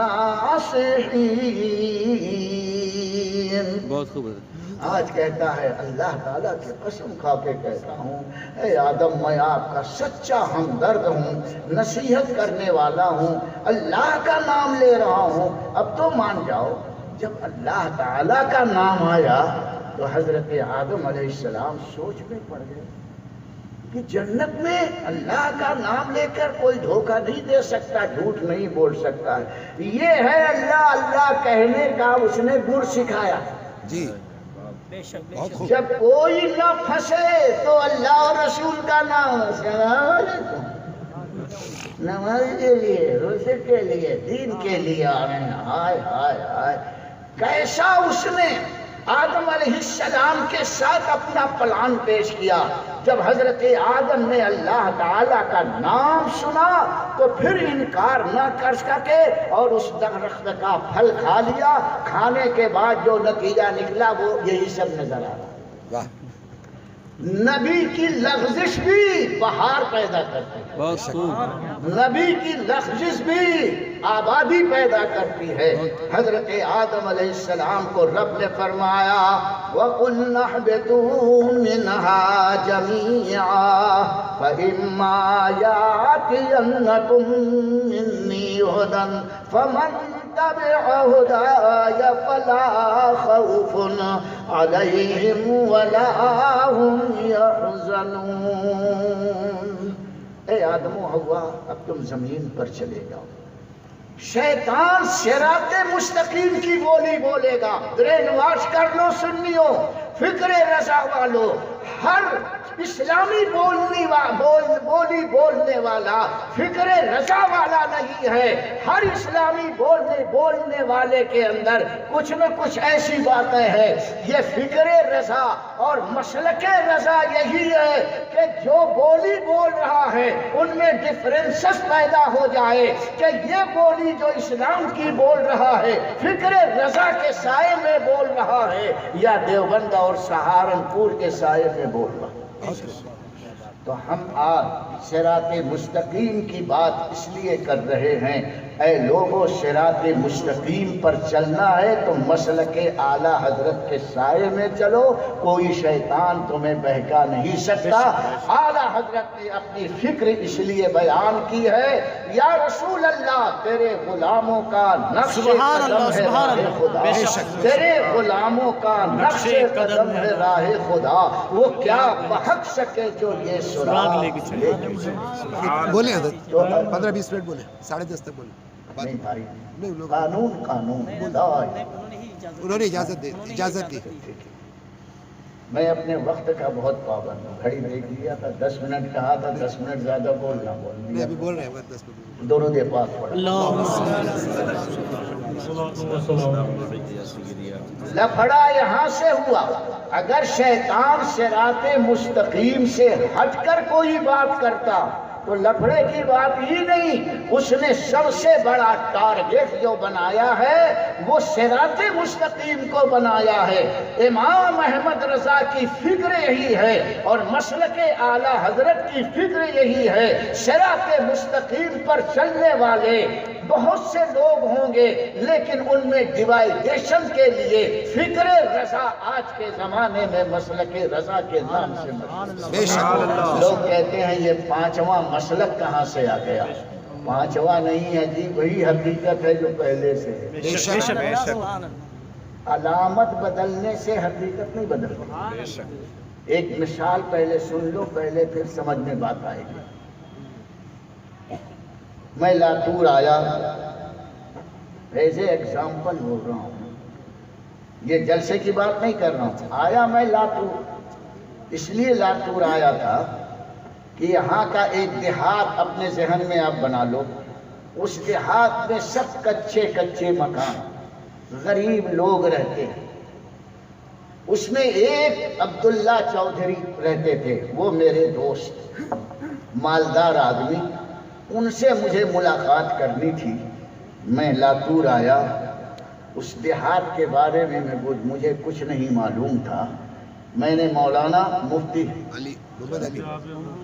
بہت خوب. آج کہتا ہے اللہ تعالیٰ کی قسم کھا کے کہتا ہوں اے آدم میں آپ کا سچا ہمدرد ہوں, نصیحت کرنے والا ہوں, اللہ کا نام لے رہا ہوں. اب تو مان جاؤ. جب اللہ تعالیٰ کا نام آیا تو حضرت آدم علیہ السلام سوچ میں پڑ گئے کہ جنت میں اللہ کا نام لے کر کوئی دھوکہ نہیں دے سکتا, جھوٹ نہیں بول سکتا. یہ ہے اللہ اللہ کہنے کا اس نے گر سکھایا. جی بہت خوب. جب کوئی نہ پھنسے تو اللہ اور رسول کا نام, السلام علیکم, نماز کے لیے, روزے کے لیے, دین کے لیے آ رہے ہیں. ہائے ہائے ہائے کیسا اس نے آدم علیہ السلام کے ساتھ اپنا پلان پیش کیا. جب حضرت آدم نے اللہ تعالیٰ کا نام سنا تو پھر انکار نہ کر سکے اور اس درخت کا پھل کھا لیا. کھانے کے بعد جو نتیجہ نکلا وہ یہی سب نظر آ رہا. واہ. نبی کی لغزش بھی بہار پیدا کرتی ہے، بہت خوب. نبی کی لغزش بھی آبادی پیدا کرتی ہے. حضرت آدم علیہ السلام کو رب نے فرمایا وَقُلْنَا اهْبِطُوا مِنْهَا جَمِيعًا فَإِمَّا يَأْتِيَنَّكُم مِّنِّي هُدًى فَمَن تَبِعَ هُدَايَ فَلَا خَوْفٌ عَلَيْهِمْ وَلَا هُمْ يَحْزَنُونَ. اے آدم و حوا، اب تم زمین پر چلے جاؤ. شیطان صراط مستقیم کی بولی بولے گا. برین واش کر لو سنیو، فکر رضا والو. ہر اسلامی بولی بولنے والا فکر رضا والا نہیں ہے. ہر اسلامی بولنے والے کے اندر کچھ نہ کچھ ایسی باتیں ہیں. یہ فکر رضا اور مسلک رضا یہی ہے کہ جو بولی بول رہا ہے ان میں ڈفرینسز پیدا ہو جائے کہ یہ بولی جو اسلام کی بول رہا ہے فکر رضا کے سائے میں بول رہا ہے یا دیوبند اور سہارنپور کے سائے میں بول رہا ہے. تو ہم آج صراط مستقیم کی بات اس لیے کر رہے ہیں. اے لوگوں، صراط مستقیم پر چلنا ہے تو مسلک اعلیٰ حضرت کے سائے میں چلو. کوئی شیطان تمہیں بہکا نہیں سکتا. اعلیٰ حضرت نے اپنی فکر اس لیے بیان کی ہے یا رسول اللہ تیرے غلاموں کا نقش قدم ہے راہ خدا. تیرے غلاموں کا نقش قدم ہے راہ خدا. وہ کیا بہک سکے جو یہ سراغ لے کے چلے. بولے حضرت 15-20 منٹ بولے، 10:30 تک بولے. نہیں بھائی، نہیں، لوگ قانون انہوں نے اجازت دی. میں اپنے وقت کا بہت پابند ہوں. گھڑی دیکھ لیا تھا، 10 منٹ کہا تھا، 10 منٹ زیادہ بولنا بول نہیں لیا. ابھی بول رہے ہیں 10 منٹ. درود پاک پڑھا. لفڑا یہاں سے ہوا. اگر شیطان صراط مستقیم سے ہٹ کر کوئی بات کرتا تو لفڑے کی بات ہی نہیں. اس نے سب سے بڑا ٹارگیٹ جو بنایا ہے وہ صراط مستقیم کو بنایا ہے. امام احمد رضا کی فکر یہی ہے اور مسلک اعلیٰ حضرت کی فکر یہی ہے. صراط مستقیم پر چلنے والے بہت سے لوگ ہوں گے لیکن ان میں ڈیوائیڈیشن کے لیے فکر رضا آج کے زمانے میں مسلک رضا کے نام سے لوگ کہتے ہیں یہ 5واں مسلک کہاں سے آ گیا. 5واں نہیں ہے جی، وہی حقیقت ہے جو پہلے سے ہے. علامت بدلنے سے حقیقت نہیں بدلتی. ایک مثال پہلے سن لو، پہلے پھر سمجھ میں بات آئے گی. میں لاتور آیا، ایز اے ایگزامپل بول رہا ہوں، یہ جلسے کی بات نہیں کر رہا ہوں. آیا میں لاتور، اس لیے لاتور آیا تھا کہ یہاں کا ایک دیہات اپنے ذہن میں آپ بنا لو. اس دیہات میں سب کچے مکان، غریب لوگ رہتے ہیں. اس میں ایک عبداللہ چودھری رہتے تھے، وہ میرے دوست، مالدار آدمی. ان سے مجھے ملاقات کرنی تھی. میں لاتور آیا. اس دیہات کے بارے میں مجھے کچھ نہیں معلوم تھا. میں نے مولانا مفتی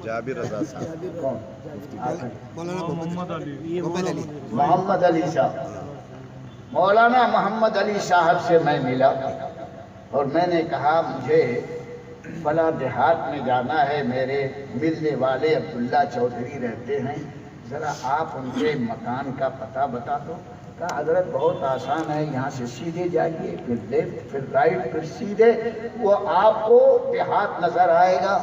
جابر رضا صاحب، کون؟ مولانا محمد علی صاحب، مولانا محمد علی صاحب سے میں ملا اور میں نے کہا مجھے فلاں دیہات میں جانا ہے. میرے ملنے والے عبداللہ چودھری رہتے ہیں، ذرا آپ ان کے مکان کا پتہ بتا دو. کہا حضرت بہت آسان ہے، یہاں سے سیدھے جائیے، پھر لیفٹ، پھر رائٹ، پھر سیدھے، وہ آپ کو دیہات نظر آئے گا.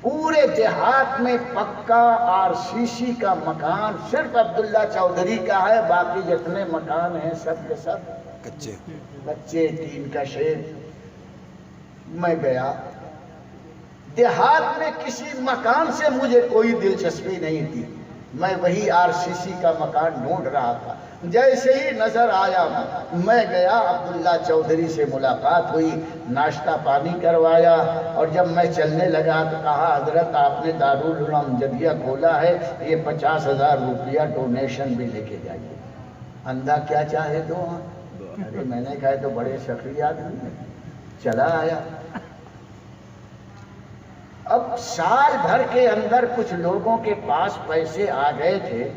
پورے دیہات میں پکا RCC کا مکان صرف عبداللہ چودھری کا ہے. باقی جتنے مکان ہیں سب کے سب کچے ٹین کا شیڈ. میں گیا دیہات میں، کسی مکان سے مجھے کوئی دلچسپی نہیں تھی. میں وہی RCC کا مکان ڈھونڈ رہا تھا. جیسے ہی نظر آیا میں گیا، عبداللہ چودھری سے ملاقات ہوئی، ناشتہ پانی کروایا. اور جب میں چلنے لگا تو کہا حضرت آپ نے دارالعلوم امجدیہ کھولا ہے، یہ 50,000 روپیہ ڈونیشن بھی لے کے جائیے. اندھا کیا چاہے دو. ارے میں نے کہا تو بڑے سخی آدمی ہیں. چلا آیا. اب سال بھر کے اندر کچھ لوگوں کے پاس پیسے آ گئے تھے،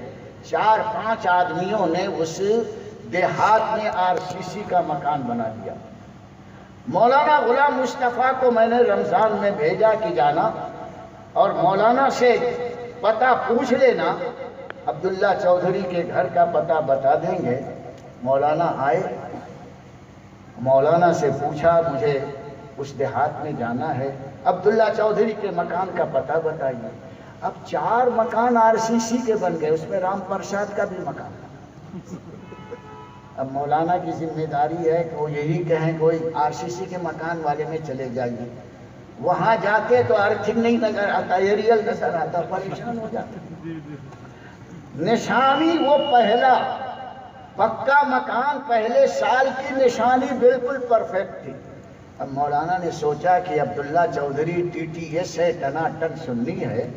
4-5 آدمیوں نے اس دیہات میں RCC کا مکان بنا دیا۔ مولانا غلام مصطفیٰ کو میں نے رمضان میں بھیجا کہ جانا اور مولانا سے پتہ پوچھ لینا، عبداللہ چودھری کے گھر کا پتہ بتا دیں گے۔ مولانا آئے، مولانا سے پوچھا مجھے اس دیہات میں جانا ہے، عبداللہ چودھری کے مکان کا پتہ بتائیے۔ اب 4 مکان RCC کے بن گئے، اس میں رام پرساد کا بھی مکان۔ اب مولانا کی ذمہ داری ہے کہ وہ یہی کہیں کوئی RCC کے مکان والے میں چلے جائیے، وہاں جاتے تو ارتھنگ نہیں نظر آتا، ایریل نظر آتا، پریشان ہو جاتا۔ نشانی وہ پہلا پکا مکان، پہلے سال کی نشانی بالکل پرفیکٹ تھی۔ اب مولانا نے سوچا کہ عبداللہ چودھری TTS ہے، ٹناٹن سنی ہے،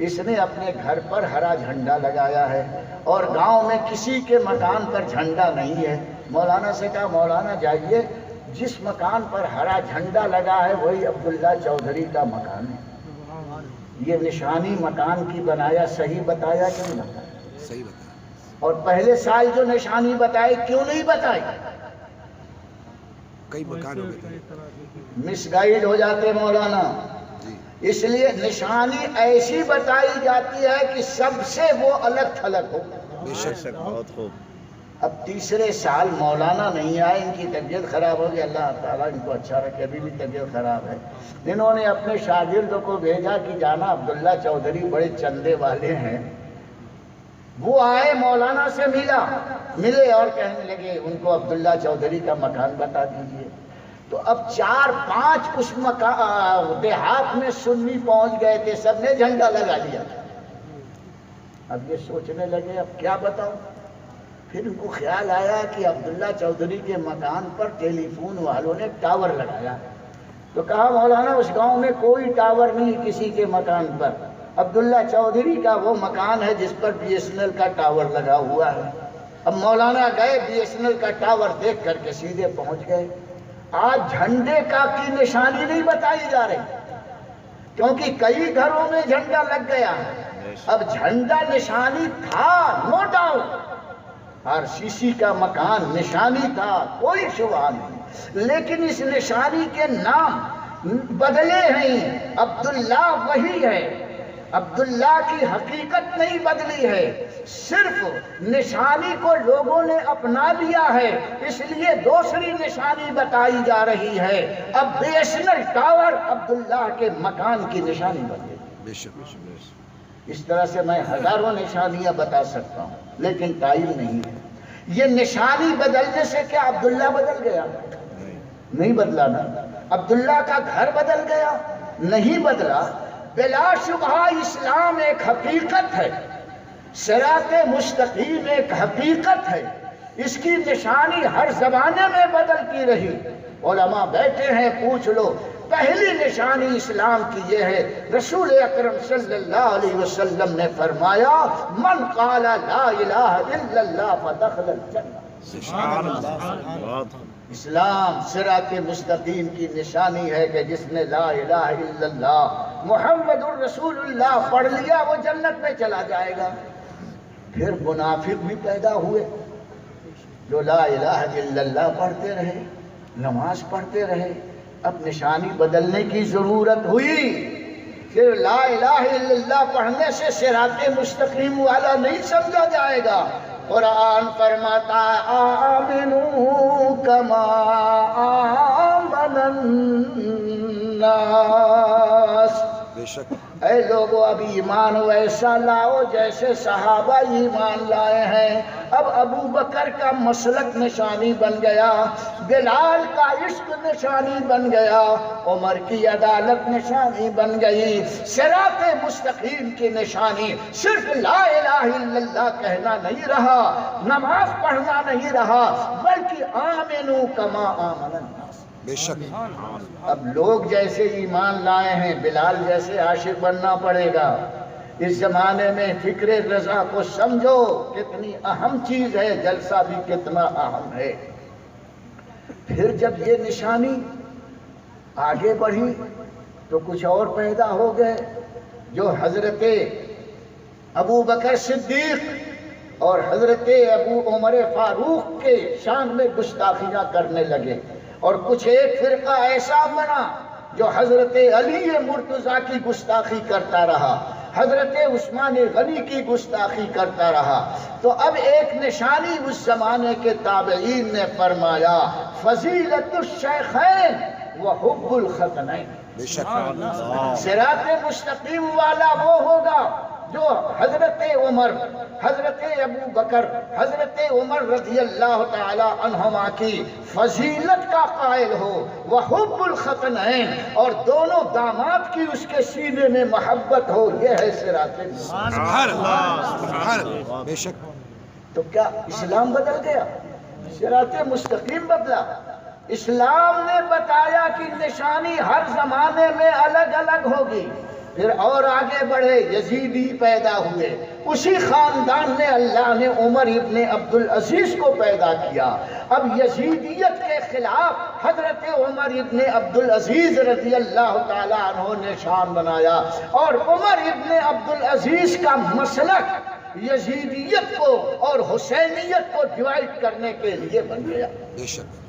اس نے اپنے گھر پر ہرا جھنڈا لگایا ہے اور گاؤں میں کسی کے مکان پر جھنڈا نہیں ہے۔ مولانا سے کہا مولانا جائیے، جس مکان پر ہرا جھنڈا لگا ہے وہی عبداللہ چودھری کا مکان ہے۔ یہ نشانی مکان کی بنایا، صحیح بتایا کہ نہیں بتایا؟ صحیح بتا۔ اور پہلے سال جو نشانی بتائی کیوں نہیں بتائی؟ کئی مکان ہو گئے مس گائیڈ ہو جاتے مولانا۔ اس لیے نشانی ایسی بتائی جاتی ہے کہ سب سے وہ الگ تھلگ ہو۔ بے شک، بہت خوب۔ اب تیسرے سال مولانا نہیں آئے، ان کی طبیعت خراب ہو گئی، اللہ تعالیٰ ان کو اچھا رکھے، ابھی بھی طبیعت خراب ہے۔ انہوں نے اپنے شاگرد کو بھیجا کہ جانا عبداللہ چودھری بڑے چندے والے ہیں۔ وہ آئے، مولانا سے ملے اور کہنے لگے ان کو عبداللہ چودھری کا مکان بتا دیجئے۔ تو اب 4-5 اس دیہات میں سنی پہنچ گئے تھے، سب نے جھنڈا لگا لیا تھا۔ اب یہ سوچنے لگے اب کیا بتاؤں۔ پھر ان کو خیال آیا کہ عبداللہ چودھری کے مکان پر ٹیلی فون والوں نے ٹاور لگایا، تو کہا مولانا اس گاؤں میں کوئی ٹاور نہیں کسی کے مکان پر، عبداللہ چودھری کا وہ مکان ہے جس پر BSNL کا ٹاور لگا ہوا ہے۔ اب مولانا گئے، BSNL کا ٹاور دیکھ کر کے سیدھے پہنچ گئے۔ آج جھنڈے کی نشانی نہیں بتائی جا رہی، کیونکہ کئی گھروں میں جھنڈا لگ گیا ہے۔ اب جھنڈا نشانی تھا، نو ڈاؤٹ، RCC کا مکان نشانی تھا، کوئی شبہ نہیں، لیکن اس نشانی کے نام بدلے ہیں، عبداللہ وہی ہے، عبداللہ کی حقیقت نہیں بدلی ہے، صرف نشانی کو لوگوں نے اپنا لیا ہے، اس لیے دوسری نشانی بتائی جا رہی ہے۔ اب BSNL ٹاور عبداللہ کے مکان کی نشانی بن گئی۔ بے شک۔ اس طرح سے میں ہزاروں نشانیاں بتا سکتا ہوں، لیکن ٹائم نہیں ہے۔ یہ نشانی بدلنے سے کیا عبداللہ بدل گیا؟ نہیں بدلا نا۔ عبداللہ کا گھر بدل گیا؟ نہیں بدلا۔ بلا شبہ اسلام ایک حقیقت ہے، صراط مستقیم ایک حقیقت ہے، اس کی نشانی ہر زمانے میں بدلتی رہی۔ علماء بیٹھے ہیں، پوچھ لو، پہلی نشانی اسلام کی یہ ہے، رسول اکرم صلی اللہ علیہ وسلم نے فرمایا من قال لا الہ الا اللہ فدخل الجنہ۔ اسلام صراط مستقیم کی نشانی ہے کہ جس نے لا الہ الا اللہ محمد الرسول اللہ پڑھ لیا وہ جنت میں چلا جائے گا۔ پھر منافق بھی پیدا ہوئے جو لا الہ الا اللہ پڑھتے رہے، نماز پڑھتے رہے، اب نشانی بدلنے کی ضرورت ہوئی۔ پھر لا الہ الا اللہ پڑھنے سے صراط مستقیم والا نہیں سمجھا جائے گا۔ قرآن فرماتا ہے آمنوا کما آمن الناس، بے شک۔ اے لوگو اب ایمان ویسا لاؤ جیسے صحابہ ایمان لائے ہیں۔ اب ابو بکر کا مسلک نشانی بن گیا، بلال کا عشق نشانی بن گیا، عمر کی عدالت نشانی بن گئی۔ صراط مستقیم کی نشانی صرف لا الہ الا اللہ کہنا نہیں رہا، نماز پڑھنا نہیں رہا، بلکہ آمنوا کما آمن الناس۔ بے شک۔ اب لوگ جیسے ایمان لائے ہیں، بلال جیسے عاشق بننا پڑے گا۔ اس زمانے میں فکر رضا کو سمجھو کتنی اہم چیز ہے، جلسہ بھی کتنا اہم ہے۔ پھر جب یہ نشانی آگے بڑھی تو کچھ اور پیدا ہو گئے جو حضرت ابو بکر صدیق اور حضرت ابو عمر فاروق کے شان میں گستاخیاں کرنے لگے، اور کچھ ایک فرقہ ایسا بنا جو حضرت علی مرتضیٰ کی گستاخی کرتا رہا، حضرت عثمان غنی کی گستاخی کرتا رہا۔ تو اب ایک نشانی اس زمانے کے تابعین نے فرمایا، فضیلت الشیخین وحب الختنین، صراط مستقیم والا وہ ہوگا جو حضرت عمر، حضرت ابو بکر، حضرت عمر رضی اللہ تعالی عنہما کی فضیلت کا قائل ہو، وحب الختنین، اور دونوں داماد کی اس کے سینے میں محبت ہو، یہ ہے صراط مستقیم۔ سبحان اللہ، سبحان اللہ، بے شک۔ تو کیا اسلام بدل گیا؟ صراط مستقیم بدلا؟ اسلام نے بتایا کہ نشانی ہر زمانے میں الگ الگ ہوگی۔ پھر اور آگے بڑھے، یزیدی پیدا ہوئے، اسی خاندان نے اللہ نے عمر ابن عبدالعزیز کو پیدا کیا۔ اب یزیدیت کے خلاف حضرت عمر ابن عبدالعزیز رضی اللہ تعالی عنہ نے شان بنایا، اور عمر ابن عبدالعزیز کا مسلک یزیدیت کو اور حسینیت کو ڈیوائیڈ کرنے کے لیے بن گیا۔ بے شک۔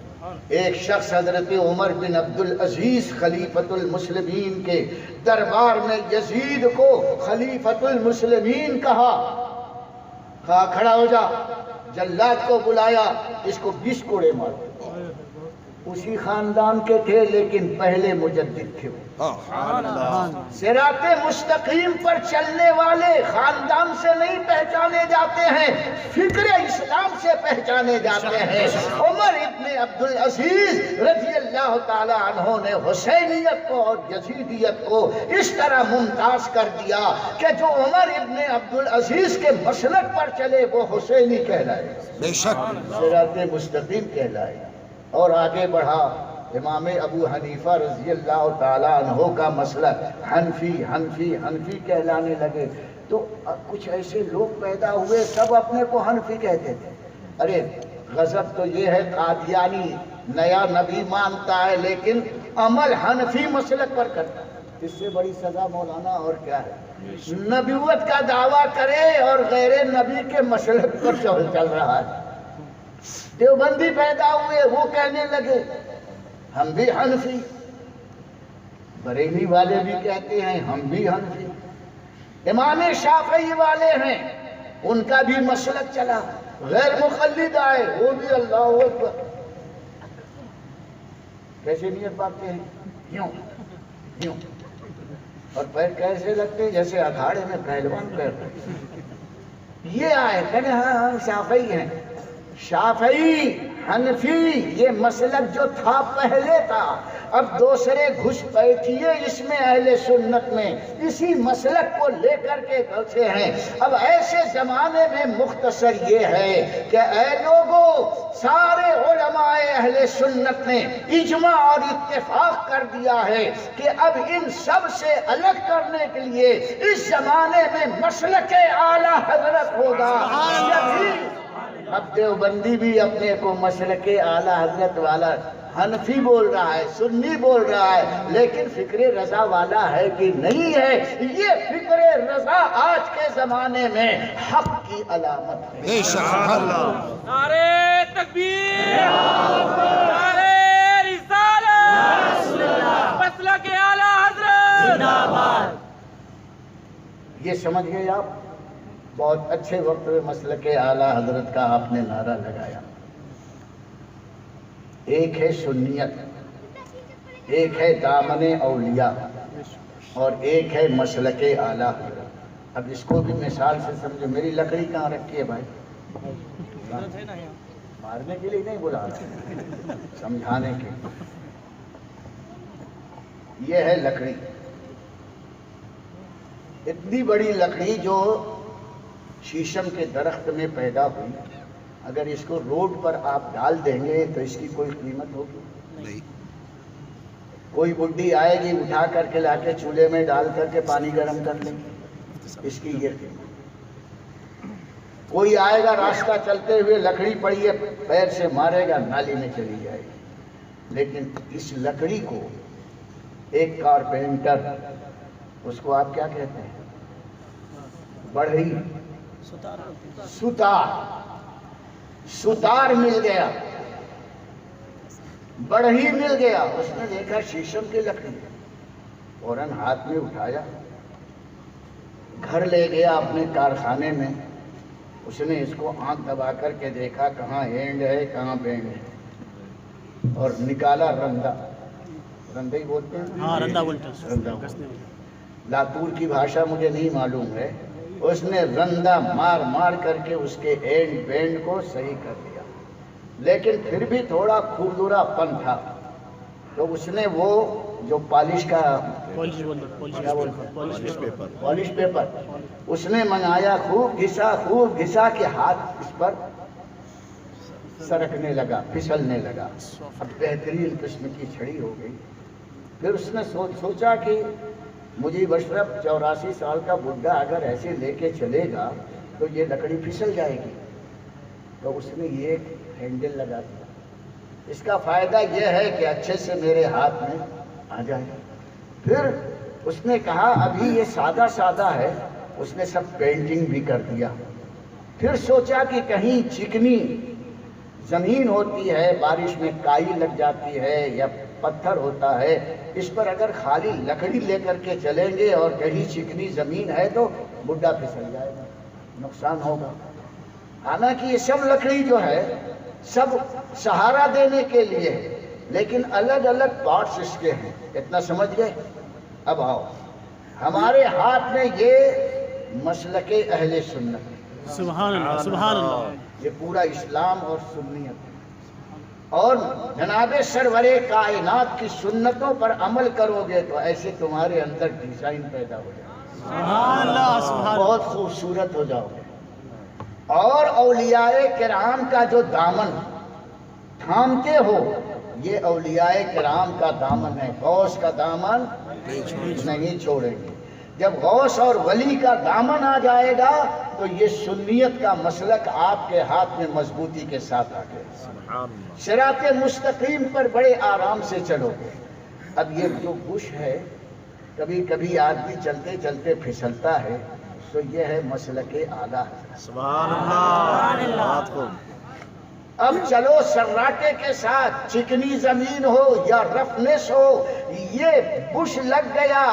ایک شخص حضرت عمر بن عبدالعزیز خلیفۃ المسلمین کے دربار میں یزید کو خلیفۃ المسلمین کہا کھڑا ہو جا، جلاد کو بلایا، اس کو 20 کوڑے مار۔ اسی خاندان کے تھے لیکن پہلے مجدد تھے۔ صراط مستقیم پر چلنے والے خاندان سے نہیں پہچانے جاتے ہیں، فکر اسلام سے پہچانے جاتے ہیں۔ عمر ابن عبدالعزیز رضی اللہ تعالی عنہ نے حسینیت کو اور یزیدیت کو اس طرح ممتاز کر دیا کہ جو عمر ابن عبدالعزیز کے مسلک پر چلے وہ حسینی کہلائے، بے شک۔ صراط مستقیم کہلائے۔ اور آگے بڑھا، امام ابو حنیفہ رضی اللہ تعالی عنہ کا مسلک حنفی کہلانے لگے۔ تو کچھ ایسے لوگ پیدا ہوئے سب اپنے کو حنفی کہتے تھے۔ ارے غضب تو یہ ہے، قادیانی نیا نبی مانتا ہے لیکن عمل حنفی مسلک پر کرتا ہے، اس سے بڑی سزا مولانا اور کیا ہے؟ نبوت کا دعویٰ کرے اور غیر نبی کے مسلک پر چل رہا ہے۔ دیوبندی پیدا ہوئے، وہ کہنے لگے ہم بھی حنفی، بریلی والے بھی کہتے ہیں ہم بھی حنفی، امام شافعی والے ہیں ان کا بھی مسلک چلا، غیر مقلد آئے وہ بھی اللہ اکبر۔ کیسے نیت باندھتے ہیں؟ یوں، اور پیر کیسے لگتے جیسے اکھاڑے میں پہلوان پیر۔ یہ آئے کہنے ہاں ہم شافعی ہیں۔ شافعی حنفی یہ مسلک جو تھا پہلے تھا، اب دوسرے گھس بیٹھیے اس میں اہل سنت میں اسی مسلک کو لے کر کے گھسے ہیں۔ اب ایسے زمانے میں مختصر یہ ہے کہ اے لوگوں، سارے علماء اہل سنت نے اجماع اور اتفاق کر دیا ہے کہ اب ان سب سے الگ کرنے کے لیے اس زمانے میں مسلک اعلیٰ حضرت ہوگا۔ اب دیوبندی بھی اپنے کو مسلک اعلیٰ حضرت والا حنفی بول رہا ہے، سنی بول رہا ہے، لیکن فکر رضا والا ہے کہ نہیں ہے؟ یہ فکر رضا آج کے زمانے میں حق کی علامت ہے۔ بے شک۔ سبحان اللہ۔ نعرے تکبیر، نعرے رسالت، مسلک اعلیٰ حضرت۔ یہ سمجھ گئے آپ؟ بہت اچھے وقت میں مسلک اعلیٰ حضرت کا آپ نے نعرہ لگایا۔ ایک ہے سنیت، ایک ہے دامن اولیاء، اور ایک ہے مسلک اعلیٰ حضرت۔ اب اس کو بھی مثال سے سمجھو۔ میری لکڑی کہاں رکھی ہے بھائی؟ مارنے کے لیے نہیں بلا رہا، سمجھانے کے۔ یہ ہے لکڑی، اتنی بڑی لکڑی جو شیشم کے درخت میں پیدا ہوئی، اگر اس کو روڈ پر آپ ڈال دیں گے تو اس کی کوئی قیمت ہوگی نہیں۔ کوئی بڈھی آئے گی اٹھا کر کے لا کے چولہے میں ڈال کر کے پانی گرم کر لیں گے، اس کی یہ قیمت۔ کوئی آئے گا راستہ چلتے ہوئے، لکڑی پڑی ہے، پیر سے مارے گا، نالی میں چلی جائے گی۔ لیکن اس لکڑی کو ایک کارپینٹر، اس کو آپ کیا کہتے ہیں؟ بڑھئی، ستار مل گیا، بڑھئی مل گیا۔ اس نے دیکھا شیشم کی لکڑی، فوراً ہاتھ میں اٹھایا، گھر لے گیا اپنے کارخانے میں۔ اس نے اس کو آنکھ دبا کر کے دیکھا کہاں ہینڈ ہے کہاں بینڈ ہے، اور نکالا رندہ۔ رندہ ہی بولتے ہیں؟ ہاں رندہ بولتے ہیں۔ رندہ، لاتور کی بھاشا مجھے نہیں معلوم ہے۔ اس نے رندہ مار مار کر کے اس کے اینڈ بینڈ کو صحیح کر دیا، لیکن پھر بھی تھوڑا کھردرا پن تھا، تو اس نے وہ جو پالش کا پالش پیپر اس نے منگایا، خوب گھسا کہ ہاتھ اس پر سرکنے لگا، پھسلنے لگا۔ اب بہترین قسم کی چھڑی ہو گئی۔ پھر اس نے سوچا کہ مجیب اشرف 84 سال کا بڈھا اگر ایسے لے کے چلے گا تو یہ لکڑی پھسل جائے گی، تو اس نے یہ ہینڈل لگا دیا۔ اس کا فائدہ یہ ہے کہ اچھے سے میرے ہاتھ میں آ جائے۔ پھر اس نے کہا ابھی یہ سادہ سادہ ہے، اس نے سب پینٹنگ بھی کر دیا۔ پھر سوچا کہ کہیں چکنی زمین ہوتی ہے، بارش میں کائی لگ جاتی ہے یا پتھر ہوتا ہے، اس پر اگر خالی لکڑی لے کر کے چلیں گے اور کہیں چکنی زمین ہے تو بڈھا پھسل جائے گا، نقصان ہوگا۔ حالانکہ یہ سب لکڑی جو ہے سب سہارا دینے کے لیے ہے، لیکن الگ الگ پارٹس اس کے ہیں۔ اتنا سمجھ گئے؟ اب آؤ، ہمارے ہاتھ میں یہ مسلک اہل سنت، سبحان اللہ سبحان اللہ، یہ پورا اسلام اور سنیت، اور جناب سرور کائنات کی سنتوں پر عمل کرو گے تو ایسے تمہارے اندر ڈیزائن پیدا ہو جائے، سبحان اللہ سبحان اللہ، بہت خوبصورت ہو جاؤ گے۔ اور اولیاء کرام کا جو دامن تھامتے ہو، یہ اولیاء کرام کا دامن ہے، غوث کا دامن نہیں چھوڑیں گے۔ جب غوث اور ولی کا دامن آ جائے گا تو یہ سنیت کا مسلک آپ کے ہاتھ میں مضبوطی کے ساتھ آ گئے، صراط مستقیم پر بڑے آرام سے چلو گے۔ اب یہ جو بش ہے، کبھی کبھی آدمی چلتے چلتے پھسلتا ہے، تو یہ ہے مسلک اعلیٰ۔ سبحان اللہ۔ اب چلو سراٹے کے ساتھ، چکنی زمین ہو یا رفنس ہو، یہ بش لگ گیا،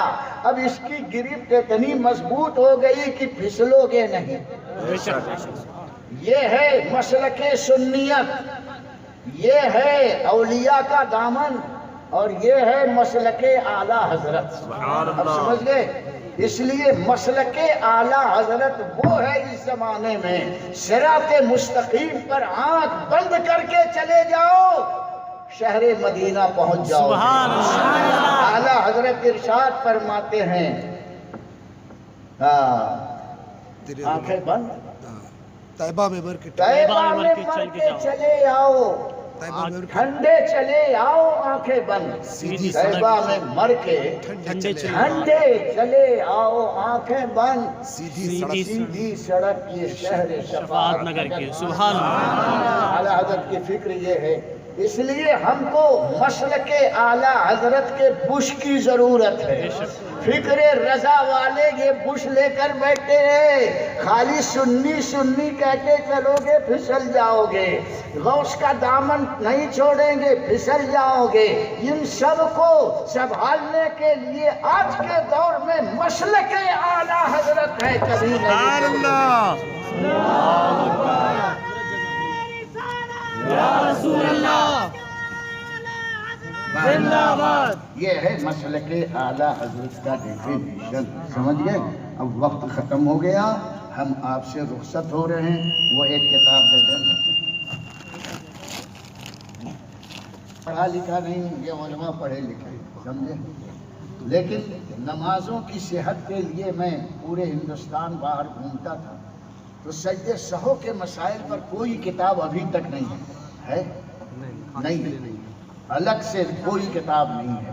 اب اس کی گرفت اتنی مضبوط ہو گئی کہ پھسلو گے نہیں۔ یہ ہے مسلک سنیت، یہ ہے اولیاء کا دامن، اور یہ ہے مسلک اعلیٰ حضرت۔ اب سمجھ گئے؟ اس لیے مسلک اعلیٰ حضرت وہ ہے اس زمانے میں، صراط مستقیم پر آنکھ بند کر کے چلے جاؤ، شہر مدینہ پہنچ جاؤ۔ سبحان اللہ۔ اعلیٰ حضرت ارشاد فرماتے ہیں، آنکھیں بند، طیبہ میں مر کے طیبہ میں مر کے چلے آؤ، طیبہ میں ٹھنڈے چلے آؤ آنکھیں بند، طیبہ میں مر کے ٹھنڈے ٹھنڈے چلے آؤ آنکھیں بند، سیدھی سیدھی سڑک یہ شہر شفاعت نگر کی، سبحان اللہ۔ اعلیٰ حضرت کی فکر یہ ہے، اس لیے ہم کو مسلک اعلیٰ حضرت کے بش کی ضرورت ہے۔ فکر رضا والے یہ بش لے کر بیٹھے ہیں، خالی سنی سنی کہتے چلو گے پھسل جاؤ گے، غوث کا دامن نہیں چھوڑیں گے پھسل جاؤ گے۔ ان سب کو سنبھالنے کے لیے آج کے دور میں مسلک اعلیٰ حضرت ہے، کبھی نہیں۔ یہ ہے مسلک اعلیٰ حضرت کا ڈیفینیشن، سمجھ گئے؟ اب وقت ختم ہو گیا، ہم آپ سے رخصت ہو رہے ہیں، وہ ایک کتاب دے دیں۔ پڑھا لکھا نہیں، یہ علماء پڑھے لکھے، سمجھے؟ لیکن نمازوں کی صحت کے لیے میں پورے ہندوستان باہر گھومتا تھا، تو سجدے سہو کے مسائل پر کوئی کتاب ابھی تک نہیں ہے، نہیں، الگ سے کوئی کتاب نہیں ہے۔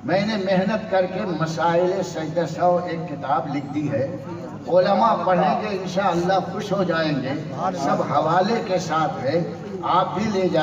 میں نے محنت کر کے مسائل سجدہ سہو ایک کتاب لکھ دی ہے، علماء پڑھیں گے انشاءاللہ خوش ہو جائیں گے، سب حوالے کے ساتھ ہے، آپ بھی لے جائیں۔